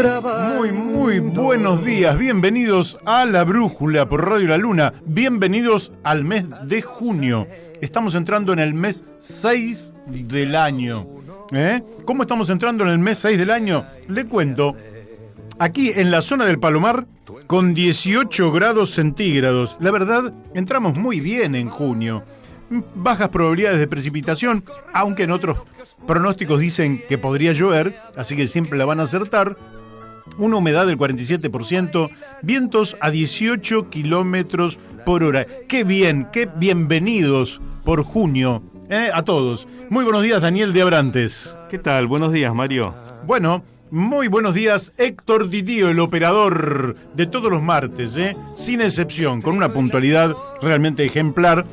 Muy buenos días, bienvenidos a La Brújula por Radio La Luna, bienvenidos al mes de junio. Estamos entrando en el mes 6 del año. ¿Cómo estamos entrando en el mes 6 del año? Le cuento, aquí en la zona del Palomar, con 18 grados centígrados. La verdad, entramos muy bien en junio. Bajas probabilidades de precipitación, aunque en otros pronósticos dicen que podría llover, así que siempre la van a acertar. Una humedad del 47%, vientos a 18 kilómetros por hora. ¡Qué bien! ¡Qué bienvenidos por junio! A todos. Muy buenos días, Daniel de Abrantes. ¿Qué tal? Buenos días, Mario. Bueno, muy buenos días, Héctor Didio, el operador de todos los martes, sin excepción, con una puntualidad realmente ejemplar.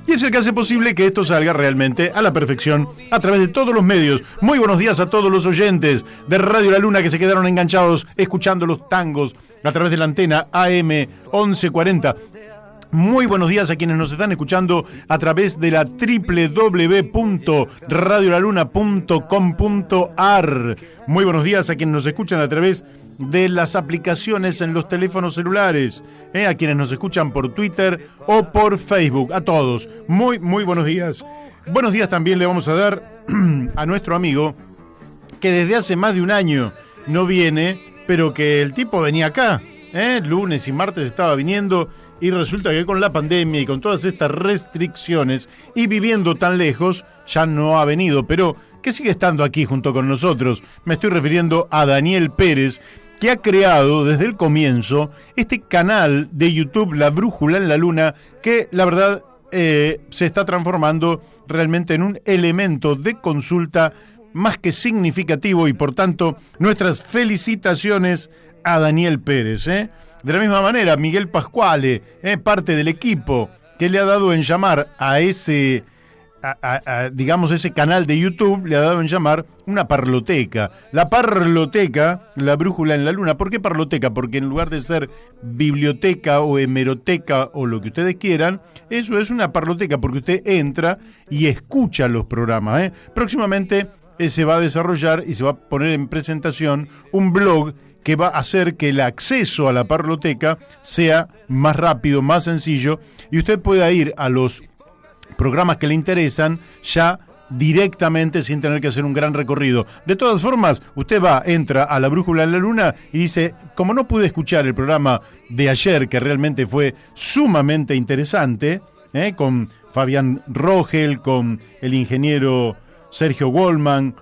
Y es el que hace posible que esto salga realmente a la perfección a través de todos los medios. Muy buenos días a todos los oyentes de Radio La Luna que se quedaron enganchados escuchando los tangos a través de la antena AM 1140. Muy buenos días a quienes nos están escuchando a través de la www.radiolaluna.com.ar. Muy buenos días a quienes nos escuchan a través de las aplicaciones en los teléfonos celulares, a quienes nos escuchan por Twitter o por Facebook. A todos, muy buenos días. Buenos días también le vamos a dar a nuestro amigo que desde hace más de un año no viene, pero que el tipo venía acá, lunes y martes estaba viniendo. Y resulta que con la pandemia y con todas estas restricciones y viviendo tan lejos, ya no ha venido, pero que sigue estando aquí junto con nosotros. Me estoy refiriendo a Daniel Pérez, que ha creado desde el comienzo este canal de YouTube, La Brújula en la Luna, que la verdad se está transformando realmente en un elemento de consulta más que significativo y por tanto nuestras felicitaciones a Daniel Pérez. De la misma manera, Miguel Pascuale, parte del equipo que le ha dado en llamar a ese, digamos, ese canal de YouTube, le ha dado en llamar una parloteca. La parloteca, La Brújula en la Luna. ¿Por qué parloteca? Porque en lugar de ser biblioteca o hemeroteca o lo que ustedes quieran, eso es una parloteca porque usted entra y escucha los programas. Próximamente se va a desarrollar y se va a poner en presentación un blog que va a hacer que el acceso a la parloteca sea más rápido, más sencillo, y usted pueda ir a los programas que le interesan ya directamente sin tener que hacer un gran recorrido. De todas formas, usted entra a La Brújula en la Luna y dice, como no pude escuchar el programa de ayer, que realmente fue sumamente interesante, con Fabián Rogel, con el ingeniero Sergio Goldman,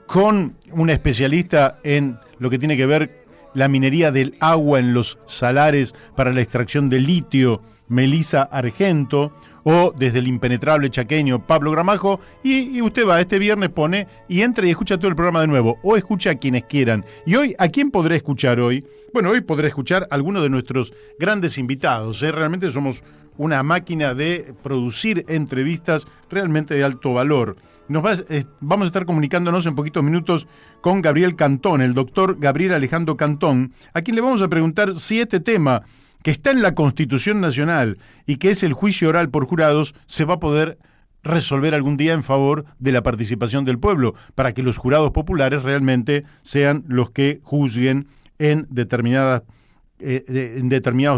con una especialista en lo que tiene que ver la minería del agua en los salares para la extracción de litio, Melisa Argento, o desde el impenetrable chaqueño Pablo Gramajo, y usted va este viernes, pone y entra y escucha todo el programa de nuevo, o escucha a quienes quieran. Y hoy, ¿a quién podré escuchar hoy? Bueno, hoy podré escuchar a algunos de nuestros grandes invitados. Realmente somos una máquina de producir entrevistas realmente de alto valor. Vamos a estar comunicándonos en poquitos minutos con Gabriel Cantón, el doctor Gabriel Alejandro Cantón, a quien le vamos a preguntar si este tema, que está en la Constitución Nacional y que es el juicio oral por jurados, se va a poder resolver algún día en favor de la participación del pueblo, para que los jurados populares realmente sean los que juzguen en determinados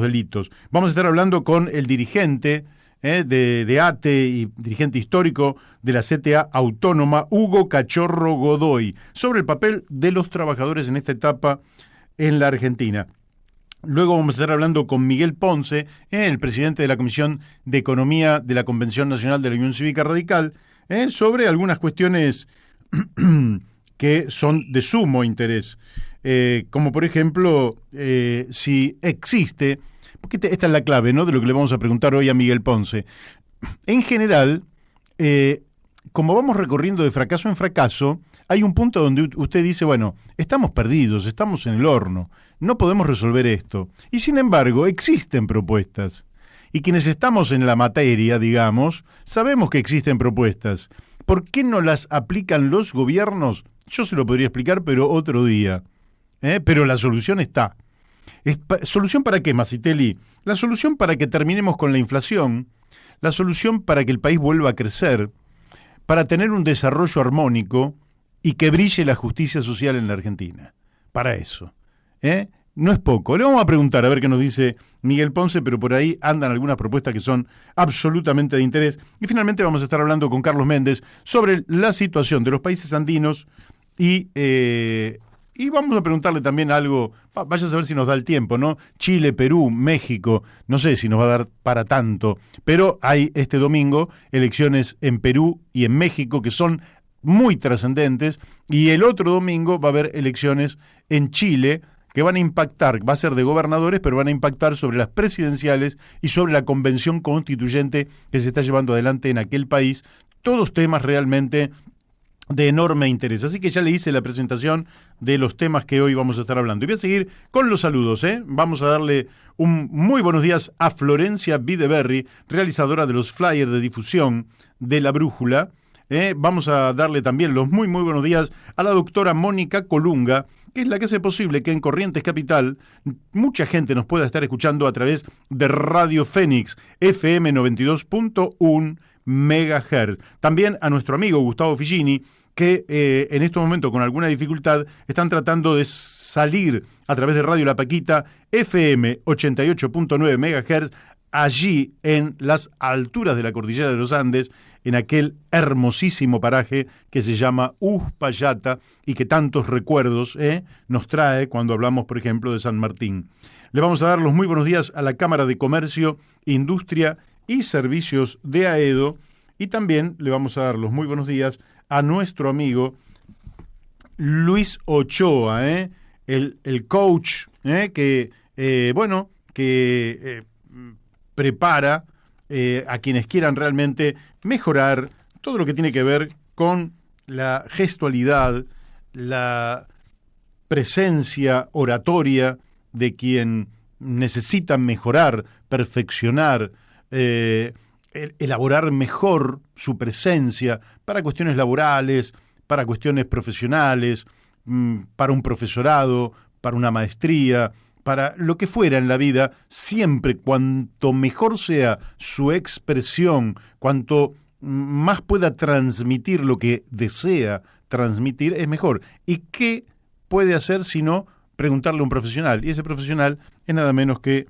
delitos. Vamos a estar hablando con el dirigente de ATE y dirigente histórico de la CTA Autónoma, Hugo Cachorro Godoy, sobre el papel de los trabajadores en esta etapa en la Argentina. Luego vamos a estar hablando con Miguel Ponce, el presidente de la Comisión de Economía de la Convención Nacional de la Unión Cívica Radical, sobre algunas cuestiones que son de sumo interés, como por ejemplo, si existe, porque esta es la clave, ¿no?, de lo que le vamos a preguntar hoy a Miguel Ponce. En general, como vamos recorriendo de fracaso en fracaso, hay un punto donde usted dice, bueno, estamos perdidos, estamos en el horno, no podemos resolver esto. Y sin embargo, existen propuestas. Y quienes estamos en la materia, digamos, sabemos que existen propuestas. ¿Por qué no las aplican los gobiernos? Yo se lo podría explicar, pero otro día. Pero la solución está. ¿Solución para qué, Masitelli? La solución para que terminemos con la inflación, la solución para que el país vuelva a crecer, para tener un desarrollo armónico y que brille la justicia social en la Argentina. para eso. No es poco. Le vamos a preguntar a ver qué nos dice Miguel Ponce, pero por ahí andan algunas propuestas que son absolutamente de interés. Y finalmente vamos a estar hablando con Carlos Méndez sobre la situación de los países andinos y vamos a preguntarle también algo, vaya a saber si nos da el tiempo, ¿no? Chile, Perú, México, no sé si nos va a dar para tanto, pero hay este domingo elecciones en Perú y en México que son muy trascendentes, y el otro domingo va a haber elecciones en Chile que van a impactar, va a ser de gobernadores, pero van a impactar sobre las presidenciales y sobre la convención constituyente que se está llevando adelante en aquel país, todos temas realmente de enorme interés. Así que ya le hice la presentación de los temas que hoy vamos a estar hablando. Y voy a seguir con los saludos, Vamos a darle un muy buenos días a Florencia Videberry, realizadora de los flyers de difusión de La Brújula. Vamos a darle también los muy buenos días a la doctora Mónica Colunga, que es la que hace posible que en Corrientes Capital mucha gente nos pueda estar escuchando a través de Radio Fénix, FM 92.1 MHz. También a nuestro amigo Gustavo Figini, que en estos momentos con alguna dificultad están tratando de salir a través de Radio La Paquita, FM 88.9 MHz, allí en las alturas de la cordillera de los Andes, en aquel hermosísimo paraje que se llama Uspallata y que tantos recuerdos nos trae cuando hablamos, por ejemplo, de San Martín. Le vamos a dar los muy buenos días a la Cámara de Comercio, Industria y Servicios de Aedo, y también le vamos a dar los muy buenos días a nuestro amigo Luis Ochoa, el coach que prepara a quienes quieran realmente mejorar todo lo que tiene que ver con la gestualidad, la presencia oratoria de quien necesita mejorar, perfeccionar, elaborar mejor su presencia para cuestiones laborales, para cuestiones profesionales, para un profesorado, para una maestría, para lo que fuera en la vida. Siempre cuanto mejor sea su expresión, cuanto más pueda transmitir lo que desea transmitir, es mejor. ¿Y qué puede hacer sino preguntarle a un profesional? Y ese profesional es nada menos que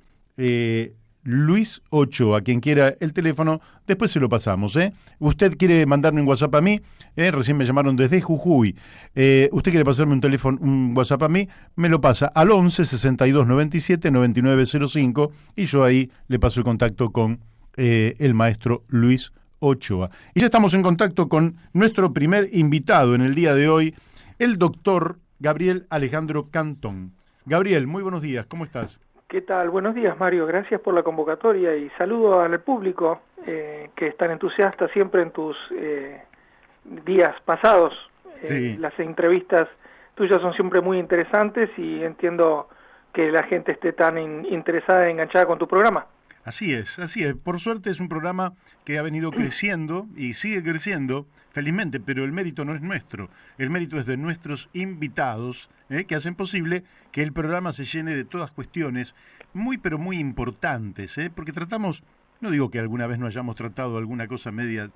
Luis Ochoa. Quien quiera el teléfono, después se lo pasamos. Usted quiere mandarme un WhatsApp a mí, recién me llamaron desde Jujuy. Usted quiere pasarme un WhatsApp a mí, me lo pasa al 11 62 97 9905 y yo ahí le paso el contacto con el maestro Luis Ochoa. Y ya estamos en contacto con nuestro primer invitado en el día de hoy, el doctor Gabriel Alejandro Cantón. Gabriel, muy buenos días, ¿cómo estás? ¿Qué tal? Buenos días, Mario. Gracias por la convocatoria y saludo al público que es tan entusiasta siempre en tus días pasados. Sí. Las entrevistas tuyas son siempre muy interesantes y entiendo que la gente esté tan interesada y enganchada con tu programa. Así es, así es. Por suerte es un programa que ha venido creciendo y sigue creciendo, felizmente, pero el mérito no es nuestro. El mérito es de nuestros invitados, que hacen posible que el programa se llene de todas cuestiones muy, pero muy importantes, porque tratamos, no digo que alguna vez no hayamos tratado alguna cosa media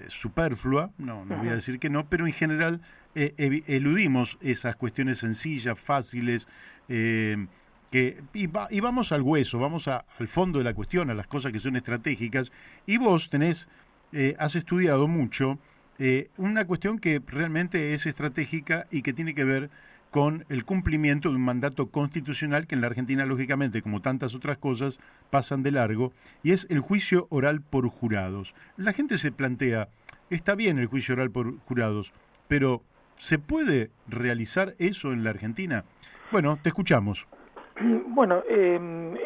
superflua, no voy a decir que no, pero en general eludimos esas cuestiones sencillas, fáciles, y vamos al hueso, vamos al fondo de la cuestión, a las cosas que son estratégicas. Y vos has estudiado mucho una cuestión que realmente es estratégica y que tiene que ver con el cumplimiento de un mandato constitucional que en la Argentina, lógicamente, como tantas otras cosas, pasan de largo, y es el juicio oral por jurados. La gente se plantea, está bien el juicio oral por jurados, pero ¿se puede realizar eso en la Argentina? Bueno, te escuchamos. Bueno,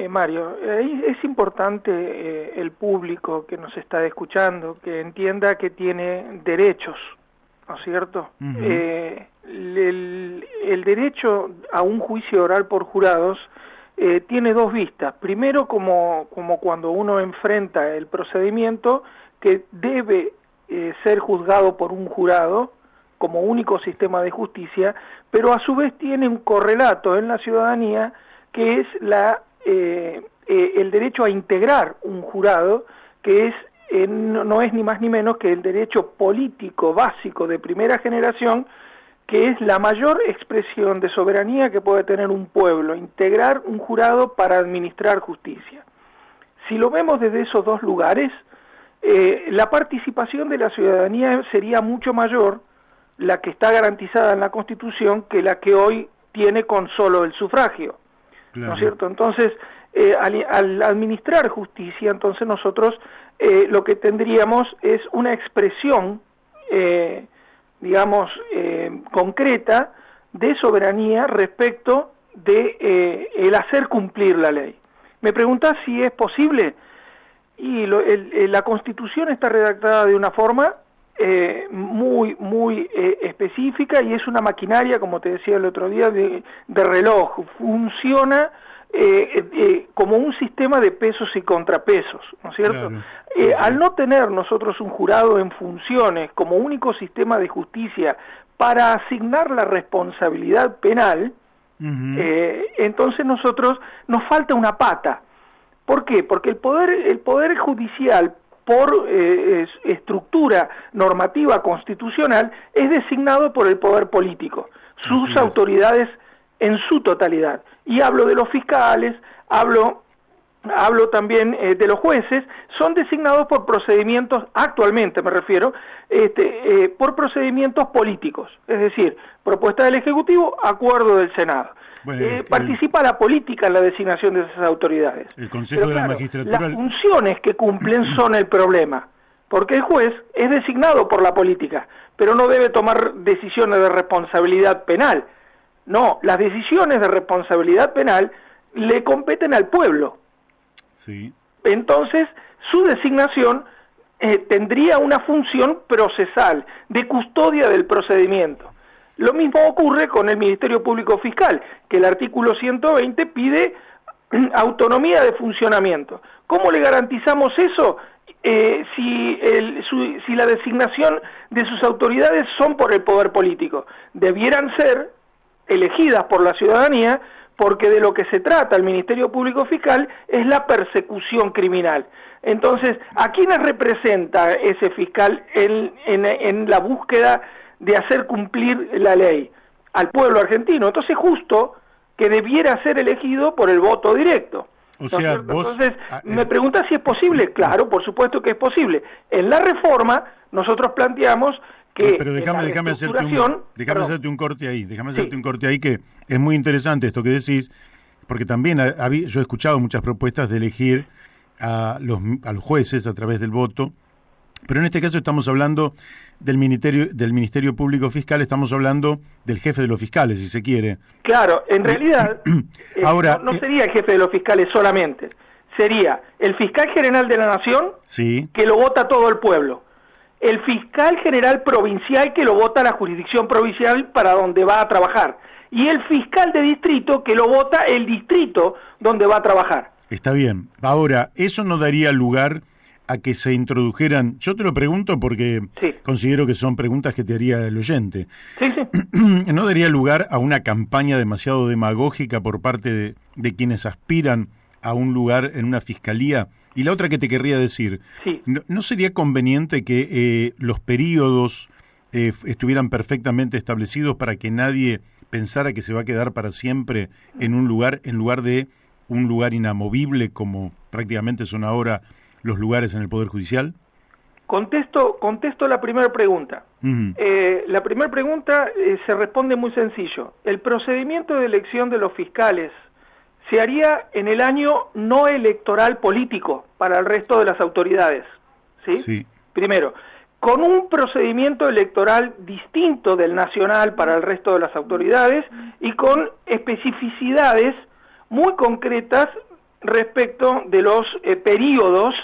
Mario, es importante el público que nos está escuchando que entienda que tiene derechos, ¿no es cierto? Uh-huh. El derecho a un juicio oral por jurados tiene dos vistas. Primero, como cuando uno enfrenta el procedimiento que debe ser juzgado por un jurado como único sistema de justicia, pero a su vez tiene un correlato en la ciudadanía que es el derecho a integrar un jurado, que no es ni más ni menos que el derecho político básico de primera generación que es la mayor expresión de soberanía que puede tener un pueblo, integrar un jurado para administrar justicia. Si lo vemos desde esos dos lugares, la participación de la ciudadanía sería mucho mayor, la que está garantizada en la Constitución, que la que hoy tiene con solo el sufragio. Claro. ¿No es cierto? Entonces, al administrar justicia, entonces nosotros lo que tendríamos es una expresión, digamos, concreta de soberanía respecto de el hacer cumplir la ley. Me preguntás si es posible, y la Constitución está redactada de una forma muy específica, y es una maquinaria, como te decía el otro día, de reloj. Funciona como un sistema de pesos y contrapesos, ¿no es cierto? Claro. Al no tener nosotros un jurado en funciones como único sistema de justicia para asignar la responsabilidad penal, entonces nosotros nos falta una pata. ¿Por qué? Porque el poder judicial, por estructura normativa constitucional, es designado por el poder político, sus autoridades en su totalidad. Y hablo de los fiscales, hablo también de los jueces, son designados por procedimientos, actualmente me refiero, por procedimientos políticos, es decir, propuesta del Ejecutivo, acuerdo del Senado. Bueno, participa la política en la designación de esas autoridades. El Consejo de la Magistratura... Las funciones que cumplen son el problema, porque el juez es designado por la política, pero no debe tomar decisiones de responsabilidad penal. No, las decisiones de responsabilidad penal le competen al pueblo. Sí. Entonces, su designación tendría una función procesal, de custodia del procedimiento. Lo mismo ocurre con el Ministerio Público Fiscal, que el artículo 120 pide autonomía de funcionamiento. ¿Cómo le garantizamos eso? Si la designación de sus autoridades son por el poder político, debieran ser elegidas por la ciudadanía, porque de lo que se trata el Ministerio Público Fiscal es la persecución criminal. Entonces, ¿a quiénes representa ese fiscal en la búsqueda de hacer cumplir la ley? Al pueblo argentino. Entonces, justo que debiera ser elegido por el voto directo. O sea, entonces, me pregunta si es posible. Claro, por supuesto que es posible. En la reforma, nosotros planteamos que... Pero déjame hacerte un corte ahí, que es muy interesante esto que decís, porque también yo he escuchado muchas propuestas de elegir a los jueces a través del voto, pero en este caso estamos hablando del Ministerio Público Fiscal, estamos hablando del jefe de los fiscales, si se quiere. Claro, en realidad ahora, no sería el jefe de los fiscales solamente, sería el fiscal general de la Nación, sí, que lo vota todo el pueblo, el fiscal general provincial, que lo vota la jurisdicción provincial para donde va a trabajar, y el fiscal de distrito, que lo vota el distrito donde va a trabajar. Está bien. Ahora, eso no daría lugar a que se introdujeran, yo te lo pregunto porque sí, considero que son preguntas que te haría el oyente. Sí, sí. ¿No daría lugar a una campaña demasiado demagógica por parte de quienes aspiran a un lugar en una fiscalía? Y la otra que te querría decir, sí, ¿no sería conveniente que los periodos estuvieran perfectamente establecidos para que nadie pensara que se va a quedar para siempre en un lugar, en lugar de un lugar inamovible como prácticamente son ahora los lugares en el Poder Judicial? Contesto la primera pregunta. La primera pregunta se responde muy sencillo. El procedimiento de elección de los fiscales se haría en el año no electoral político para el resto de las autoridades. ¿Sí? Sí. Primero, con un procedimiento electoral distinto del nacional para el resto de las autoridades y con especificidades muy concretas respecto de los periodos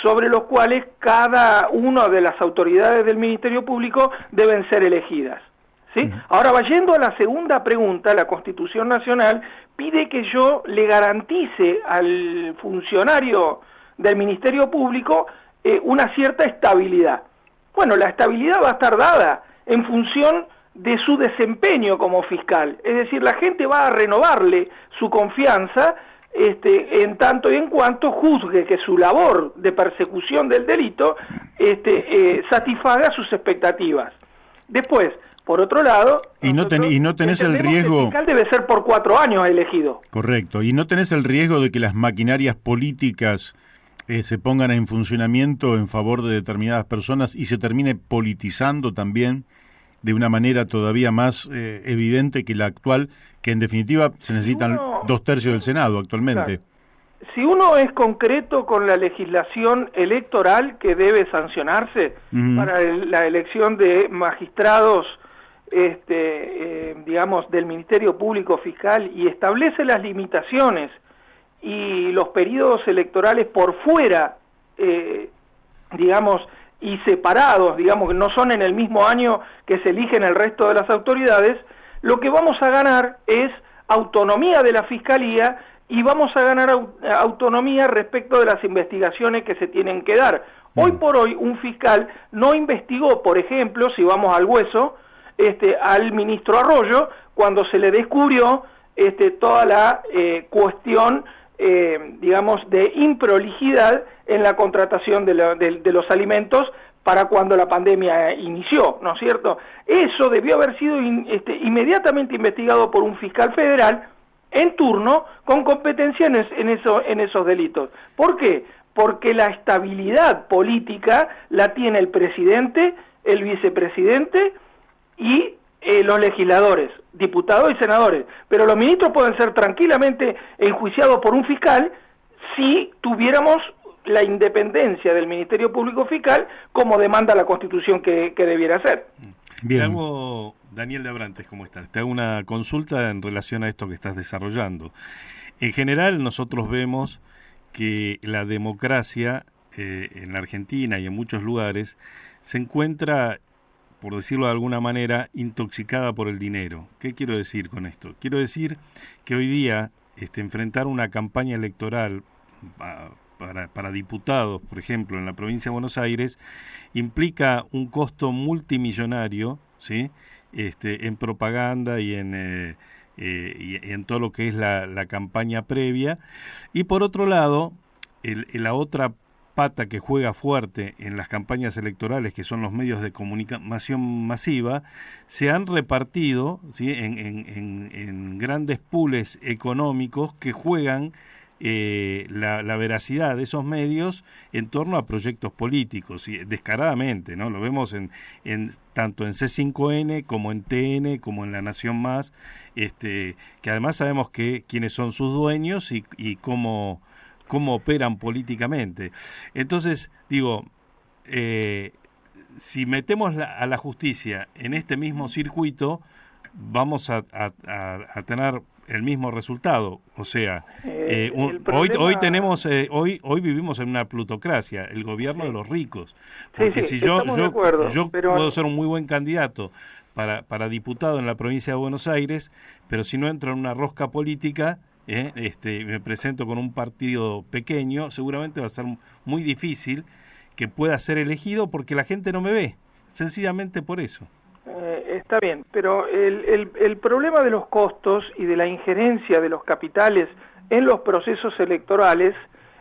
sobre los cuales cada una de las autoridades del Ministerio Público deben ser elegidas. ¿Sí? Ahora, yendo a la segunda pregunta, la Constitución Nacional pide que yo le garantice al funcionario del Ministerio Público una cierta estabilidad. Bueno, la estabilidad va a estar dada en función de su desempeño como fiscal, es decir, la gente va a renovarle su confianza en tanto y en cuanto juzgue que su labor de persecución del delito satisfaga sus expectativas. Después, Por otro lado, y no tenés el riesgo... El fiscal debe ser por 4 años elegido. Correcto, y no tenés el riesgo de que las maquinarias políticas se pongan en funcionamiento en favor de determinadas personas y se termine politizando también de una manera todavía más evidente que la actual, que en definitiva se necesitan 2/3 del Senado actualmente. Claro. Si uno es concreto con la legislación electoral que debe sancionarse para la elección de magistrados, digamos, del Ministerio Público Fiscal, y establece las limitaciones y los periodos electorales por fuera, digamos, y separados, digamos, que no son en el mismo año que se eligen el resto de las autoridades, lo que vamos a ganar es autonomía de la Fiscalía y vamos a ganar autonomía respecto de las investigaciones que se tienen que dar. Hoy por hoy un fiscal no investigó, por ejemplo, si vamos al hueso, al ministro Arroyo, cuando se le descubrió toda la cuestión, digamos, de improlijidad en la contratación de los alimentos para cuando la pandemia inició, ¿no es cierto? Eso debió haber sido inmediatamente investigado por un fiscal federal en turno con competencia en esos delitos. ¿Por qué? Porque la estabilidad política la tiene el presidente, el vicepresidente y los legisladores, diputados y senadores, pero los ministros pueden ser tranquilamente enjuiciados por un fiscal si tuviéramos la independencia del Ministerio Público Fiscal como demanda la Constitución que debiera ser. Bien. Te hago, Daniel de Abrantes, ¿cómo estás? Te hago una consulta en relación a esto que estás desarrollando. En general nosotros vemos que la democracia en la Argentina y en muchos lugares se encuentra, por decirlo de alguna manera, intoxicada por el dinero. ¿Qué quiero decir con esto? Quiero decir que hoy día enfrentar una campaña electoral para diputados, por ejemplo, en la provincia de Buenos Aires, implica un costo multimillonario, ¿sí? En propaganda y en todo lo que es la campaña previa. Y por otro lado, la otra pata que juega fuerte en las campañas electorales, que son los medios de comunicación masiva, se han repartido, ¿sí? en grandes pools económicos que juegan la veracidad de esos medios en torno a proyectos políticos, y descaradamente, ¿no? Lo vemos tanto en C5N como en TN como en La Nación Más, que además sabemos quiénes son sus dueños y cómo operan políticamente. Entonces, digo, si metemos a la justicia en este mismo circuito, vamos a tener el mismo resultado. O sea, hoy tenemos hoy vivimos en una plutocracia, el gobierno de los ricos. Porque si yo puedo ser un muy buen candidato para diputado en la provincia de Buenos Aires, pero si no entro en una rosca política, me presento con un partido pequeño, seguramente va a ser muy difícil que pueda ser elegido porque la gente no me ve, sencillamente por eso. Está bien, pero el problema de los costos y de la injerencia de los capitales en los procesos electorales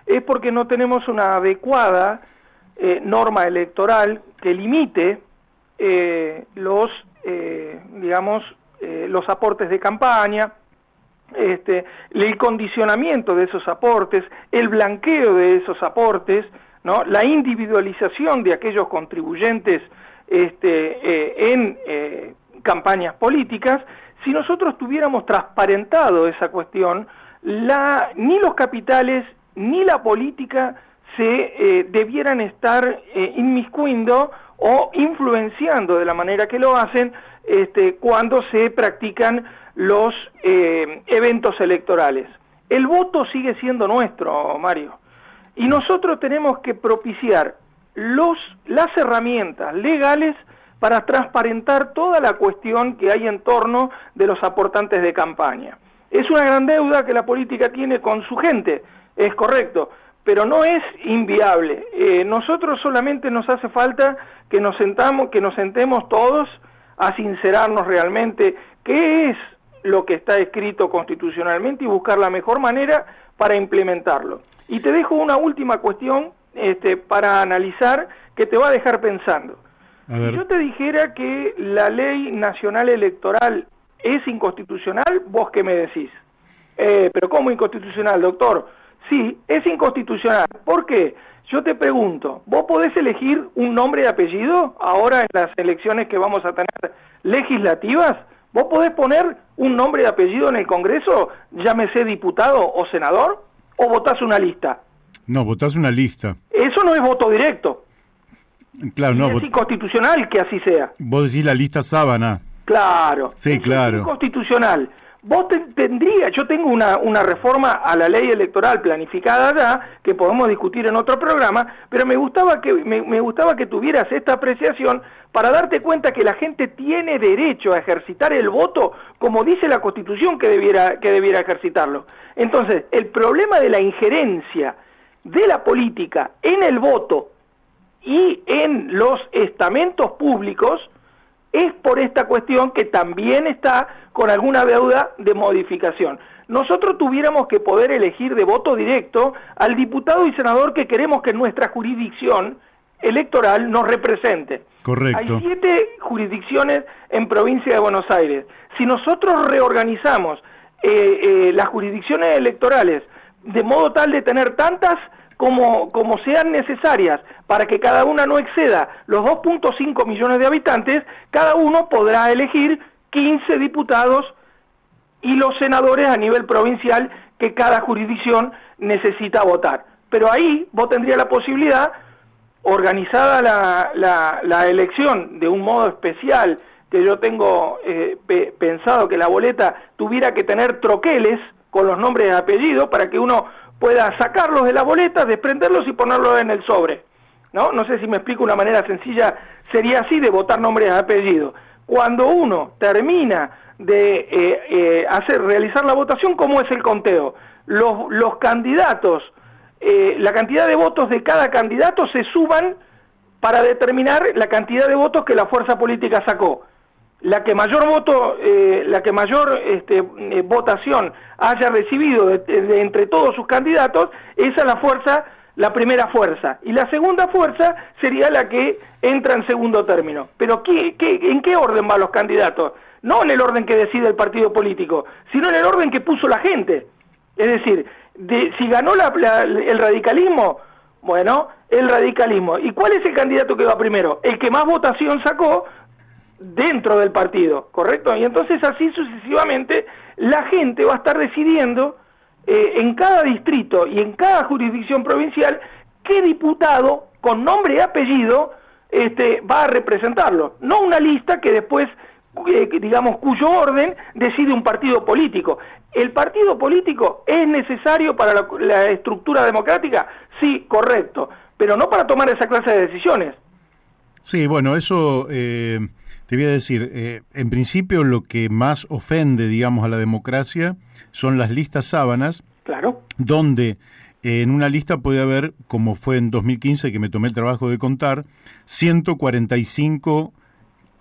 es porque no tenemos una adecuada norma electoral que limite los aportes de campaña, el condicionamiento de esos aportes, el blanqueo de esos aportes, ¿no? La individualización de aquellos contribuyentes en campañas políticas. Si nosotros tuviéramos transparentado esa cuestión, ni los capitales ni la política se debieran estar inmiscuindo o influenciando de la manera que lo hacen cuando se practican los eventos electorales. El voto sigue siendo nuestro, Mario, y nosotros tenemos que propiciar las herramientas legales para transparentar toda la cuestión que hay en torno de los aportantes de campaña. Es una gran deuda que la política tiene con su gente, es correcto, pero no es inviable. Nosotros solamente nos hace falta que nos sentemos todos a sincerarnos realmente qué es lo que está escrito constitucionalmente y buscar la mejor manera para implementarlo. Y te dejo una última cuestión para analizar que te va a dejar pensando. A ver. Si yo te dijera que la ley nacional electoral es inconstitucional, ¿vos qué me decís? Pero ¿cómo inconstitucional, doctor? Sí, es inconstitucional. ¿Por qué? Yo te pregunto, ¿vos podés elegir un nombre y apellido ahora en las elecciones que vamos a tener legislativas? ¿Vos podés poner un nombre y apellido en el Congreso, llámese diputado o senador, o votás una lista? No, votás una lista. Eso no es voto directo. Claro, no. Es inconstitucional que así sea. Vos decís la lista sábana. Claro. Sí, claro. Es inconstitucional. Vos yo tengo una reforma a la ley electoral planificada ya, que podemos discutir en otro programa, pero me gustaba que tuvieras esta apreciación para darte cuenta que la gente tiene derecho a ejercitar el voto como dice la Constitución que debiera ejercitarlo. Entonces, el problema de la injerencia de la política en el voto y en los estamentos públicos es por esta cuestión que también está con alguna deuda de modificación. Nosotros tuviéramos que poder elegir de voto directo al diputado y senador que queremos que nuestra jurisdicción electoral nos represente. Correcto. Hay 7 jurisdicciones en provincia de Buenos Aires. Si nosotros reorganizamos las jurisdicciones electorales de modo tal de tener tantas como sean necesarias para que cada una no exceda los 2.5 millones de habitantes, cada uno podrá elegir 15 diputados y los senadores a nivel provincial que cada jurisdicción necesita votar. Pero ahí vos tendrías la posibilidad, organizada la elección de un modo especial, que yo tengo pensado que la boleta tuviera que tener troqueles con los nombres y apellidos para que uno pueda sacarlos de la boleta, desprenderlos y ponerlos en el sobre, ¿no? No sé si me explico una manera sencilla, sería así de votar nombres y apellidos. Cuando uno termina de realizar la votación, ¿cómo es el conteo? Los candidatos, la cantidad de votos de cada candidato se suban para determinar la cantidad de votos que la fuerza política sacó. La que mayor votación haya recibido de entre todos sus candidatos, esa es la primera fuerza. Y la segunda fuerza sería la que entra en segundo término. Pero ¿en qué orden van los candidatos? No en el orden que decide el partido político, sino en el orden que puso la gente. Es decir, si ganó el radicalismo, bueno, el radicalismo. ¿Y cuál es el candidato que va primero? El que más votación sacó dentro del partido, ¿correcto? Y entonces así sucesivamente la gente va a estar decidiendo en cada distrito y en cada jurisdicción provincial qué diputado con nombre y apellido va a representarlo, no una lista que después, digamos, cuyo orden decide un partido político. ¿El partido político es necesario para la estructura democrática? Sí, correcto, pero no para tomar esa clase de decisiones. Sí, bueno, eso te voy a decir, en principio lo que más ofende, digamos, a la democracia son las listas sábanas, claro, donde en una lista puede haber, como fue en 2015, que me tomé el trabajo de contar, 145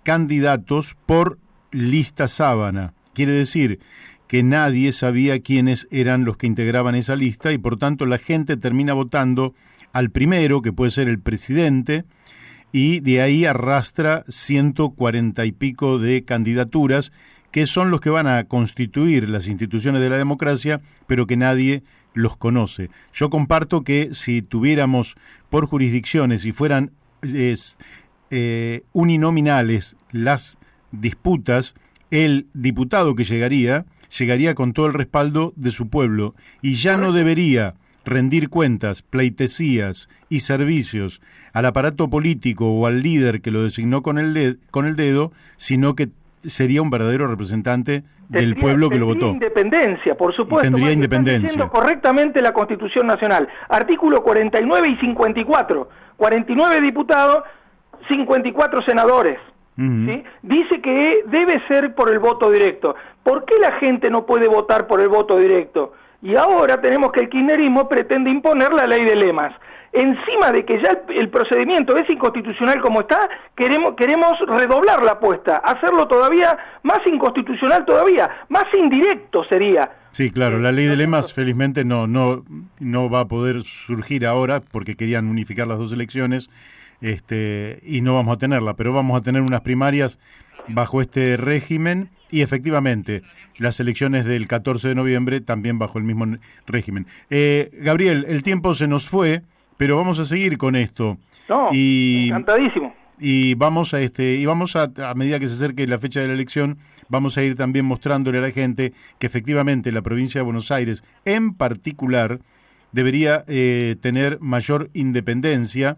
candidatos por lista sábana. Quiere decir que nadie sabía quiénes eran los que integraban esa lista y por tanto la gente termina votando al primero, que puede ser el presidente, y de ahí arrastra 140 y pico de candidaturas que son los que van a constituir las instituciones de la democracia, pero que nadie los conoce. Yo comparto que si tuviéramos por jurisdicciones y fueran uninominales las disputas, el diputado que llegaría con todo el respaldo de su pueblo y ya no debería rendir cuentas, pleitesías y servicios al aparato político o al líder que lo designó con el dedo, sino que sería un verdadero representante del pueblo que lo votó. Tendría independencia, por supuesto. Tendría independencia. Están diciendo correctamente la Constitución Nacional. Artículo 49 y 54. 49 diputados, 54 senadores. ¿Sí? Dice que debe ser por el voto directo. ¿Por qué la gente no puede votar por el voto directo? Y ahora tenemos que el kirchnerismo pretende imponer la ley de lemas. Encima de que ya el procedimiento es inconstitucional como está, queremos redoblar la apuesta, hacerlo todavía más inconstitucional todavía, más indirecto sería. Sí, claro, la ley de lemas felizmente no va a poder surgir ahora porque querían unificar las dos elecciones y no vamos a tenerla, pero vamos a tener unas primarias bajo este régimen y efectivamente las elecciones del 14 de noviembre también bajo el mismo régimen. Gabriel, el tiempo se nos fue, pero vamos a seguir con esto. No, encantadísimo. Y vamos a medida que se acerque la fecha de la elección, vamos a ir también mostrándole a la gente que efectivamente la provincia de Buenos Aires en particular debería tener mayor independencia,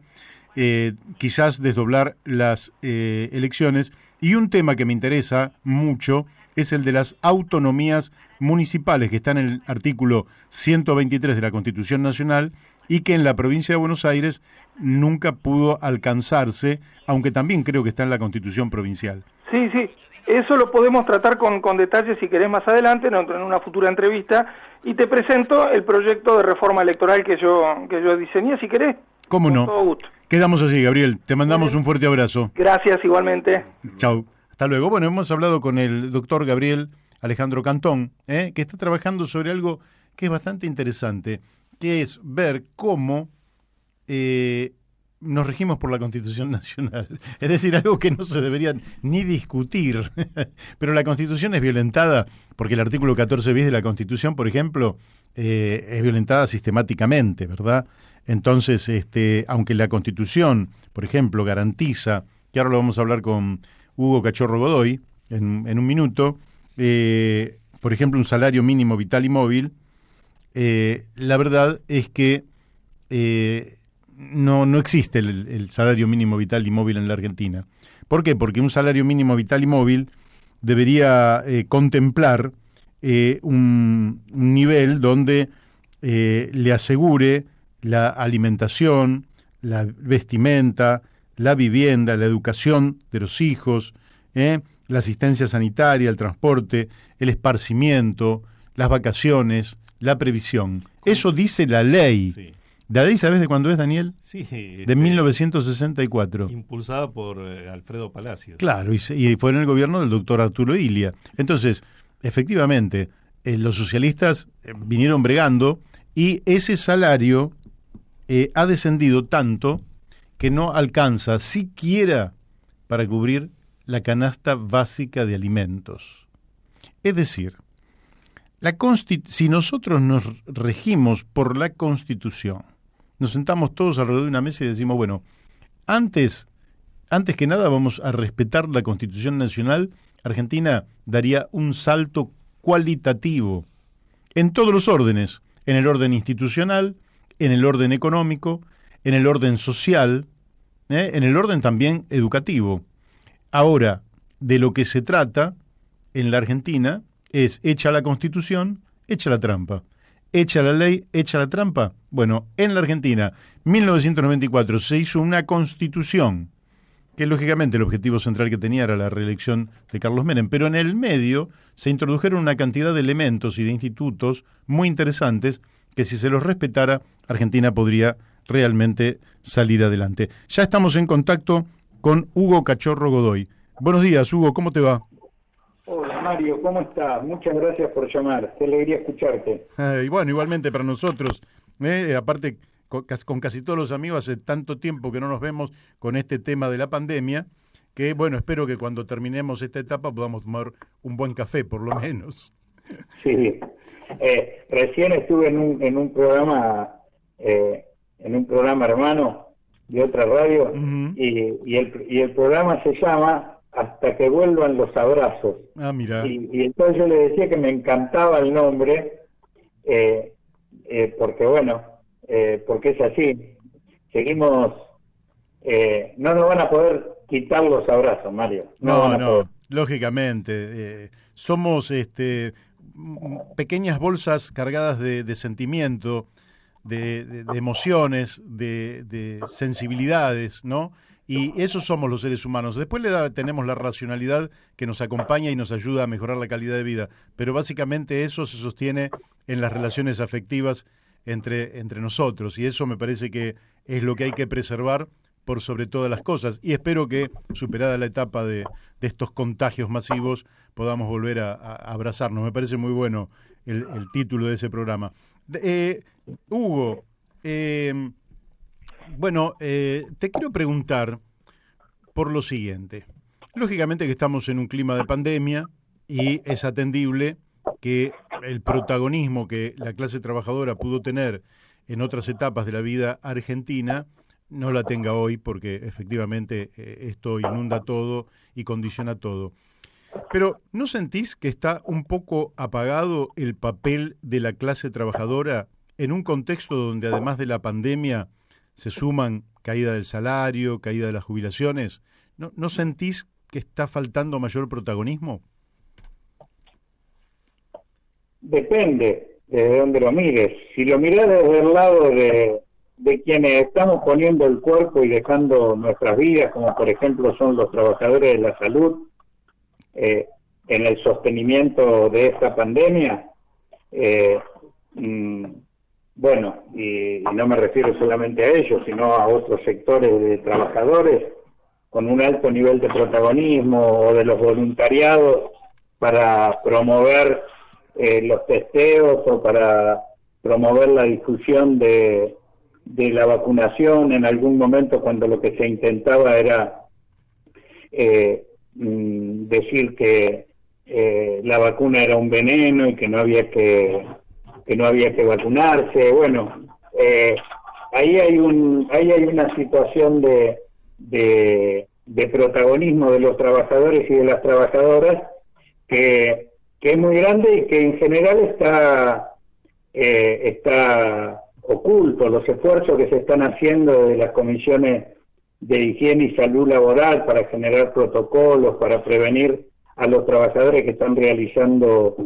quizás desdoblar las elecciones. Y un tema que me interesa mucho es el de las autonomías municipales, que está en el artículo 123 de la Constitución Nacional y que en la provincia de Buenos Aires nunca pudo alcanzarse, aunque también creo que está en la Constitución provincial. Sí, eso lo podemos tratar con detalle si querés más adelante, en una futura entrevista, y te presento el proyecto de reforma electoral que yo diseñé, si querés. ¿Cómo no? Con todo gusto. Quedamos así, Gabriel. Te mandamos un fuerte abrazo. Gracias, igualmente. Chau. Hasta luego. Bueno, hemos hablado con el doctor Gabriel Alejandro Cantón, que está trabajando sobre algo que es bastante interesante, que es ver cómo nos regimos por la Constitución Nacional. Es decir, algo que no se debería ni discutir. Pero la Constitución es violentada porque el artículo 14 bis de la Constitución, por ejemplo, es violentada sistemáticamente, ¿verdad? Entonces, aunque la Constitución, por ejemplo, garantiza, que ahora lo vamos a hablar con Hugo Cachorro Godoy en un minuto, por ejemplo, un salario mínimo vital y móvil, la verdad es que no existe el salario mínimo vital y móvil en la Argentina. ¿Por qué? Porque un salario mínimo vital y móvil debería contemplar un nivel donde le asegure la alimentación, la vestimenta, la vivienda, la educación de los hijos, la asistencia sanitaria, el transporte, el esparcimiento, las vacaciones, la previsión. Eso dice la ley. Sí. ¿La ley sabes de cuándo es, Daniel? Sí. De 1964. Impulsada por Alfredo Palacios. Claro, y fue en el gobierno del doctor Arturo Illia. Entonces, efectivamente, los socialistas vinieron bregando y ese salario ha descendido tanto que no alcanza siquiera para cubrir la canasta básica de alimentos. Es decir, si nosotros nos regimos por la Constitución, nos sentamos todos alrededor de una mesa y decimos, bueno, antes que nada vamos a respetar la Constitución Nacional, Argentina daría un salto cualitativo en todos los órdenes, en el orden institucional, en el orden económico, en el orden social, en el orden también educativo. Ahora, de lo que se trata en la Argentina es hecha la Constitución, hecha la trampa. Hecha la ley, hecha la trampa. Bueno, en la Argentina, 1994, se hizo una Constitución, que lógicamente el objetivo central que tenía era la reelección de Carlos Menem, pero en el medio se introdujeron una cantidad de elementos y de institutos muy interesantes que si se los respetara, Argentina podría realmente salir adelante. Ya estamos en contacto con Hugo Cachorro Godoy. Buenos días, Hugo, ¿cómo te va? Hola, Mario, ¿cómo estás? Muchas gracias por llamar, qué alegría escucharte. Y bueno, igualmente para nosotros, aparte con casi todos los amigos, hace tanto tiempo que no nos vemos con este tema de la pandemia, que bueno, espero que cuando terminemos esta etapa podamos tomar un buen café, por lo menos. Sí, recién estuve en un programa hermano de otra radio, Uh-huh. y el programa se llama Hasta que vuelvan los abrazos. Ah, mira. Y entonces yo le decía que me encantaba el nombre, porque bueno, porque es así. Seguimos, no nos van a poder quitar los abrazos, Mario. No, lógicamente. Somos pequeñas bolsas cargadas de sentimiento, de emociones, de sensibilidades, ¿no? Y esos somos los seres humanos. Después tenemos la racionalidad que nos acompaña y nos ayuda a mejorar la calidad de vida. Pero básicamente eso se sostiene en las relaciones afectivas entre nosotros. Y eso me parece que es lo que hay que preservar por sobre todas las cosas. Y espero que, superada la etapa de estos contagios masivos, podamos volver a abrazarnos. Me parece muy bueno el título de ese programa. Hugo, Bueno, te quiero preguntar por lo siguiente. Lógicamente que estamos en un clima de pandemia y es atendible que el protagonismo que la clase trabajadora pudo tener en otras etapas de la vida argentina no la tenga hoy, porque efectivamente esto inunda todo y condiciona todo. Pero ¿no sentís que está un poco apagado el papel de la clase trabajadora en un contexto donde además de la pandemia se suman caída del salario, caída de las jubilaciones? ¿No sentís que está faltando mayor protagonismo? Depende de dónde lo mires. Si lo mirás desde el lado de quienes estamos poniendo el cuerpo y dejando nuestras vidas, como por ejemplo son los trabajadores de la salud, en el sostenimiento de esta pandemia, bueno, y no me refiero solamente a ellos, sino a otros sectores de trabajadores con un alto nivel de protagonismo, o de los voluntariados para promover los testeos o para promover la difusión de la vacunación en algún momento, cuando lo que se intentaba era decir que la vacuna era un veneno y que no había que vacunarse. Bueno, ahí hay una situación de protagonismo de los trabajadores y de las trabajadoras que es muy grande y que en general está oculto. Los esfuerzos que se están haciendo de las comisiones de higiene y salud laboral para generar protocolos, para prevenir a los trabajadores que están realizando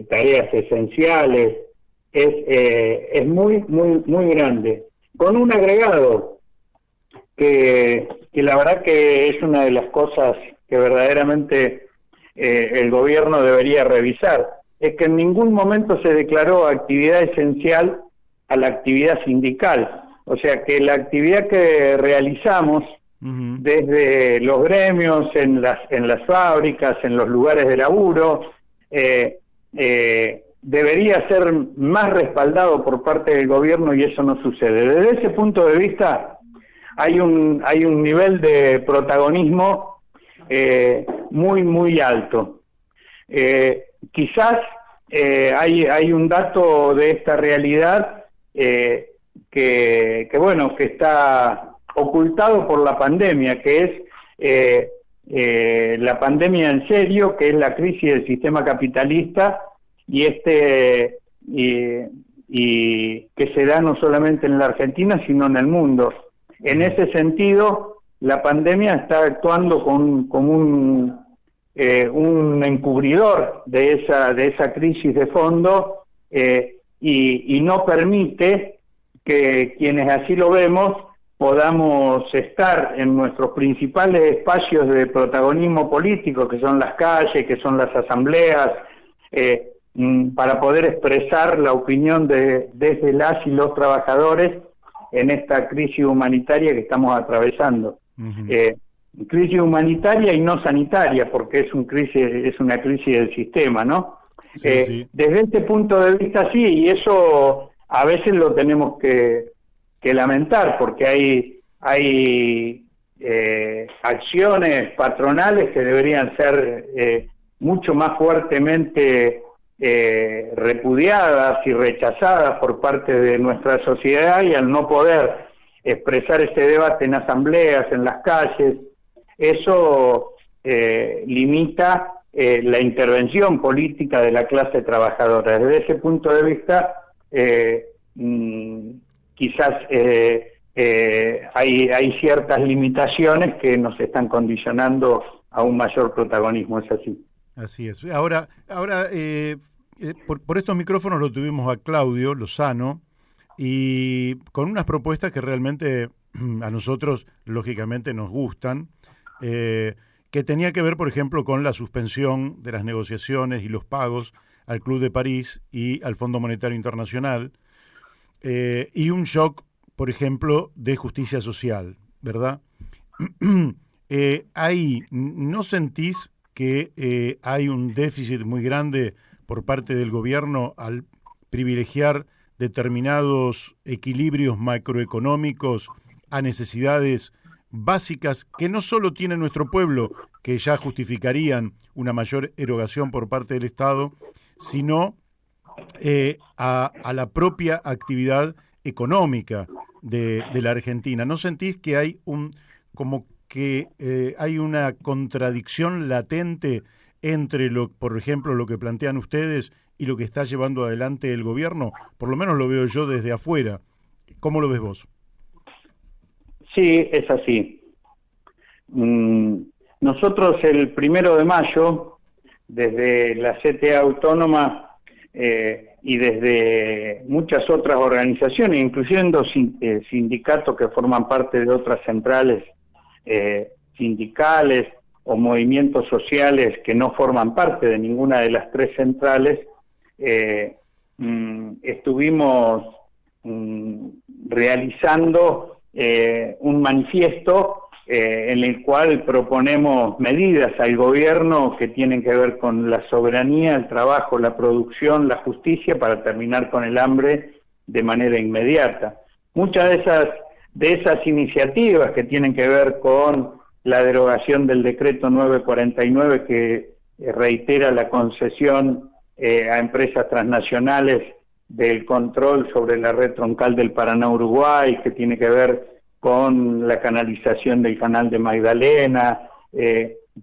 tareas esenciales, es muy grande. Con un agregado que la verdad que es una de las cosas que verdaderamente el gobierno debería revisar, es que en ningún momento se declaró actividad esencial a la actividad sindical. O sea que la actividad que realizamos desde los gremios, en las fábricas, en los lugares de laburo, debería ser más respaldado por parte del gobierno, y eso no sucede. Desde ese punto de vista hay un nivel de protagonismo muy alto. Quizás hay un dato de esta realidad que está ocultado por la pandemia, que es la pandemia en serio, que es la crisis del sistema capitalista, y que se da no solamente en la Argentina, sino en el mundo. En ese sentido, la pandemia está actuando como un encubridor de esa crisis de fondo, y no permite que quienes así lo vemos podamos estar en nuestros principales espacios de protagonismo político, que son las calles, que son las asambleas, para poder expresar la opinión desde las y los trabajadores en esta crisis humanitaria que estamos atravesando. Crisis humanitaria y no sanitaria, porque es una crisis del sistema, ¿no? Sí. Desde este punto de vista sí, y eso a veces lo tenemos que lamentar, porque hay acciones patronales que deberían ser mucho más fuertemente repudiadas y rechazadas por parte de nuestra sociedad, y al no poder expresar ese debate en asambleas, en las calles, eso limita la intervención política de la clase trabajadora. Desde ese punto de vista, quizás hay ciertas limitaciones que nos están condicionando a un mayor protagonismo, es así. Así es. Ahora por estos micrófonos lo tuvimos a Claudio Lozano, y con unas propuestas que realmente a nosotros, lógicamente, nos gustan, que tenía que ver, por ejemplo, con la suspensión de las negociaciones y los pagos al Club de París y al Fondo Monetario Internacional, y un shock, por ejemplo, de justicia social, ¿verdad? Ahí, ¿no sentís que hay un déficit muy grande por parte del gobierno al privilegiar determinados equilibrios macroeconómicos a necesidades básicas que no solo tiene nuestro pueblo, que ya justificarían una mayor erogación por parte del Estado, sino a la propia actividad económica de la Argentina. ¿No sentís que hay hay una contradicción latente entre por ejemplo, lo que plantean ustedes y lo que está llevando adelante el gobierno? Por lo menos lo veo yo desde afuera. ¿Cómo lo ves vos? Sí, es así. Nosotros el 1 de mayo, desde la CTA Autónoma y desde muchas otras organizaciones, incluyendo sindicatos que forman parte de otras centrales sindicales o movimientos sociales que no forman parte de ninguna de las tres centrales, estuvimos realizando un manifiesto en el cual proponemos medidas al gobierno que tienen que ver con la soberanía, el trabajo, la producción, la justicia, para terminar con el hambre de manera inmediata. Muchas de esas iniciativas que tienen que ver con la derogación del decreto 949 que reitera la concesión a empresas transnacionales del control sobre la red troncal del Paraná-Uruguay, que tiene que ver con la canalización del canal de Magdalena,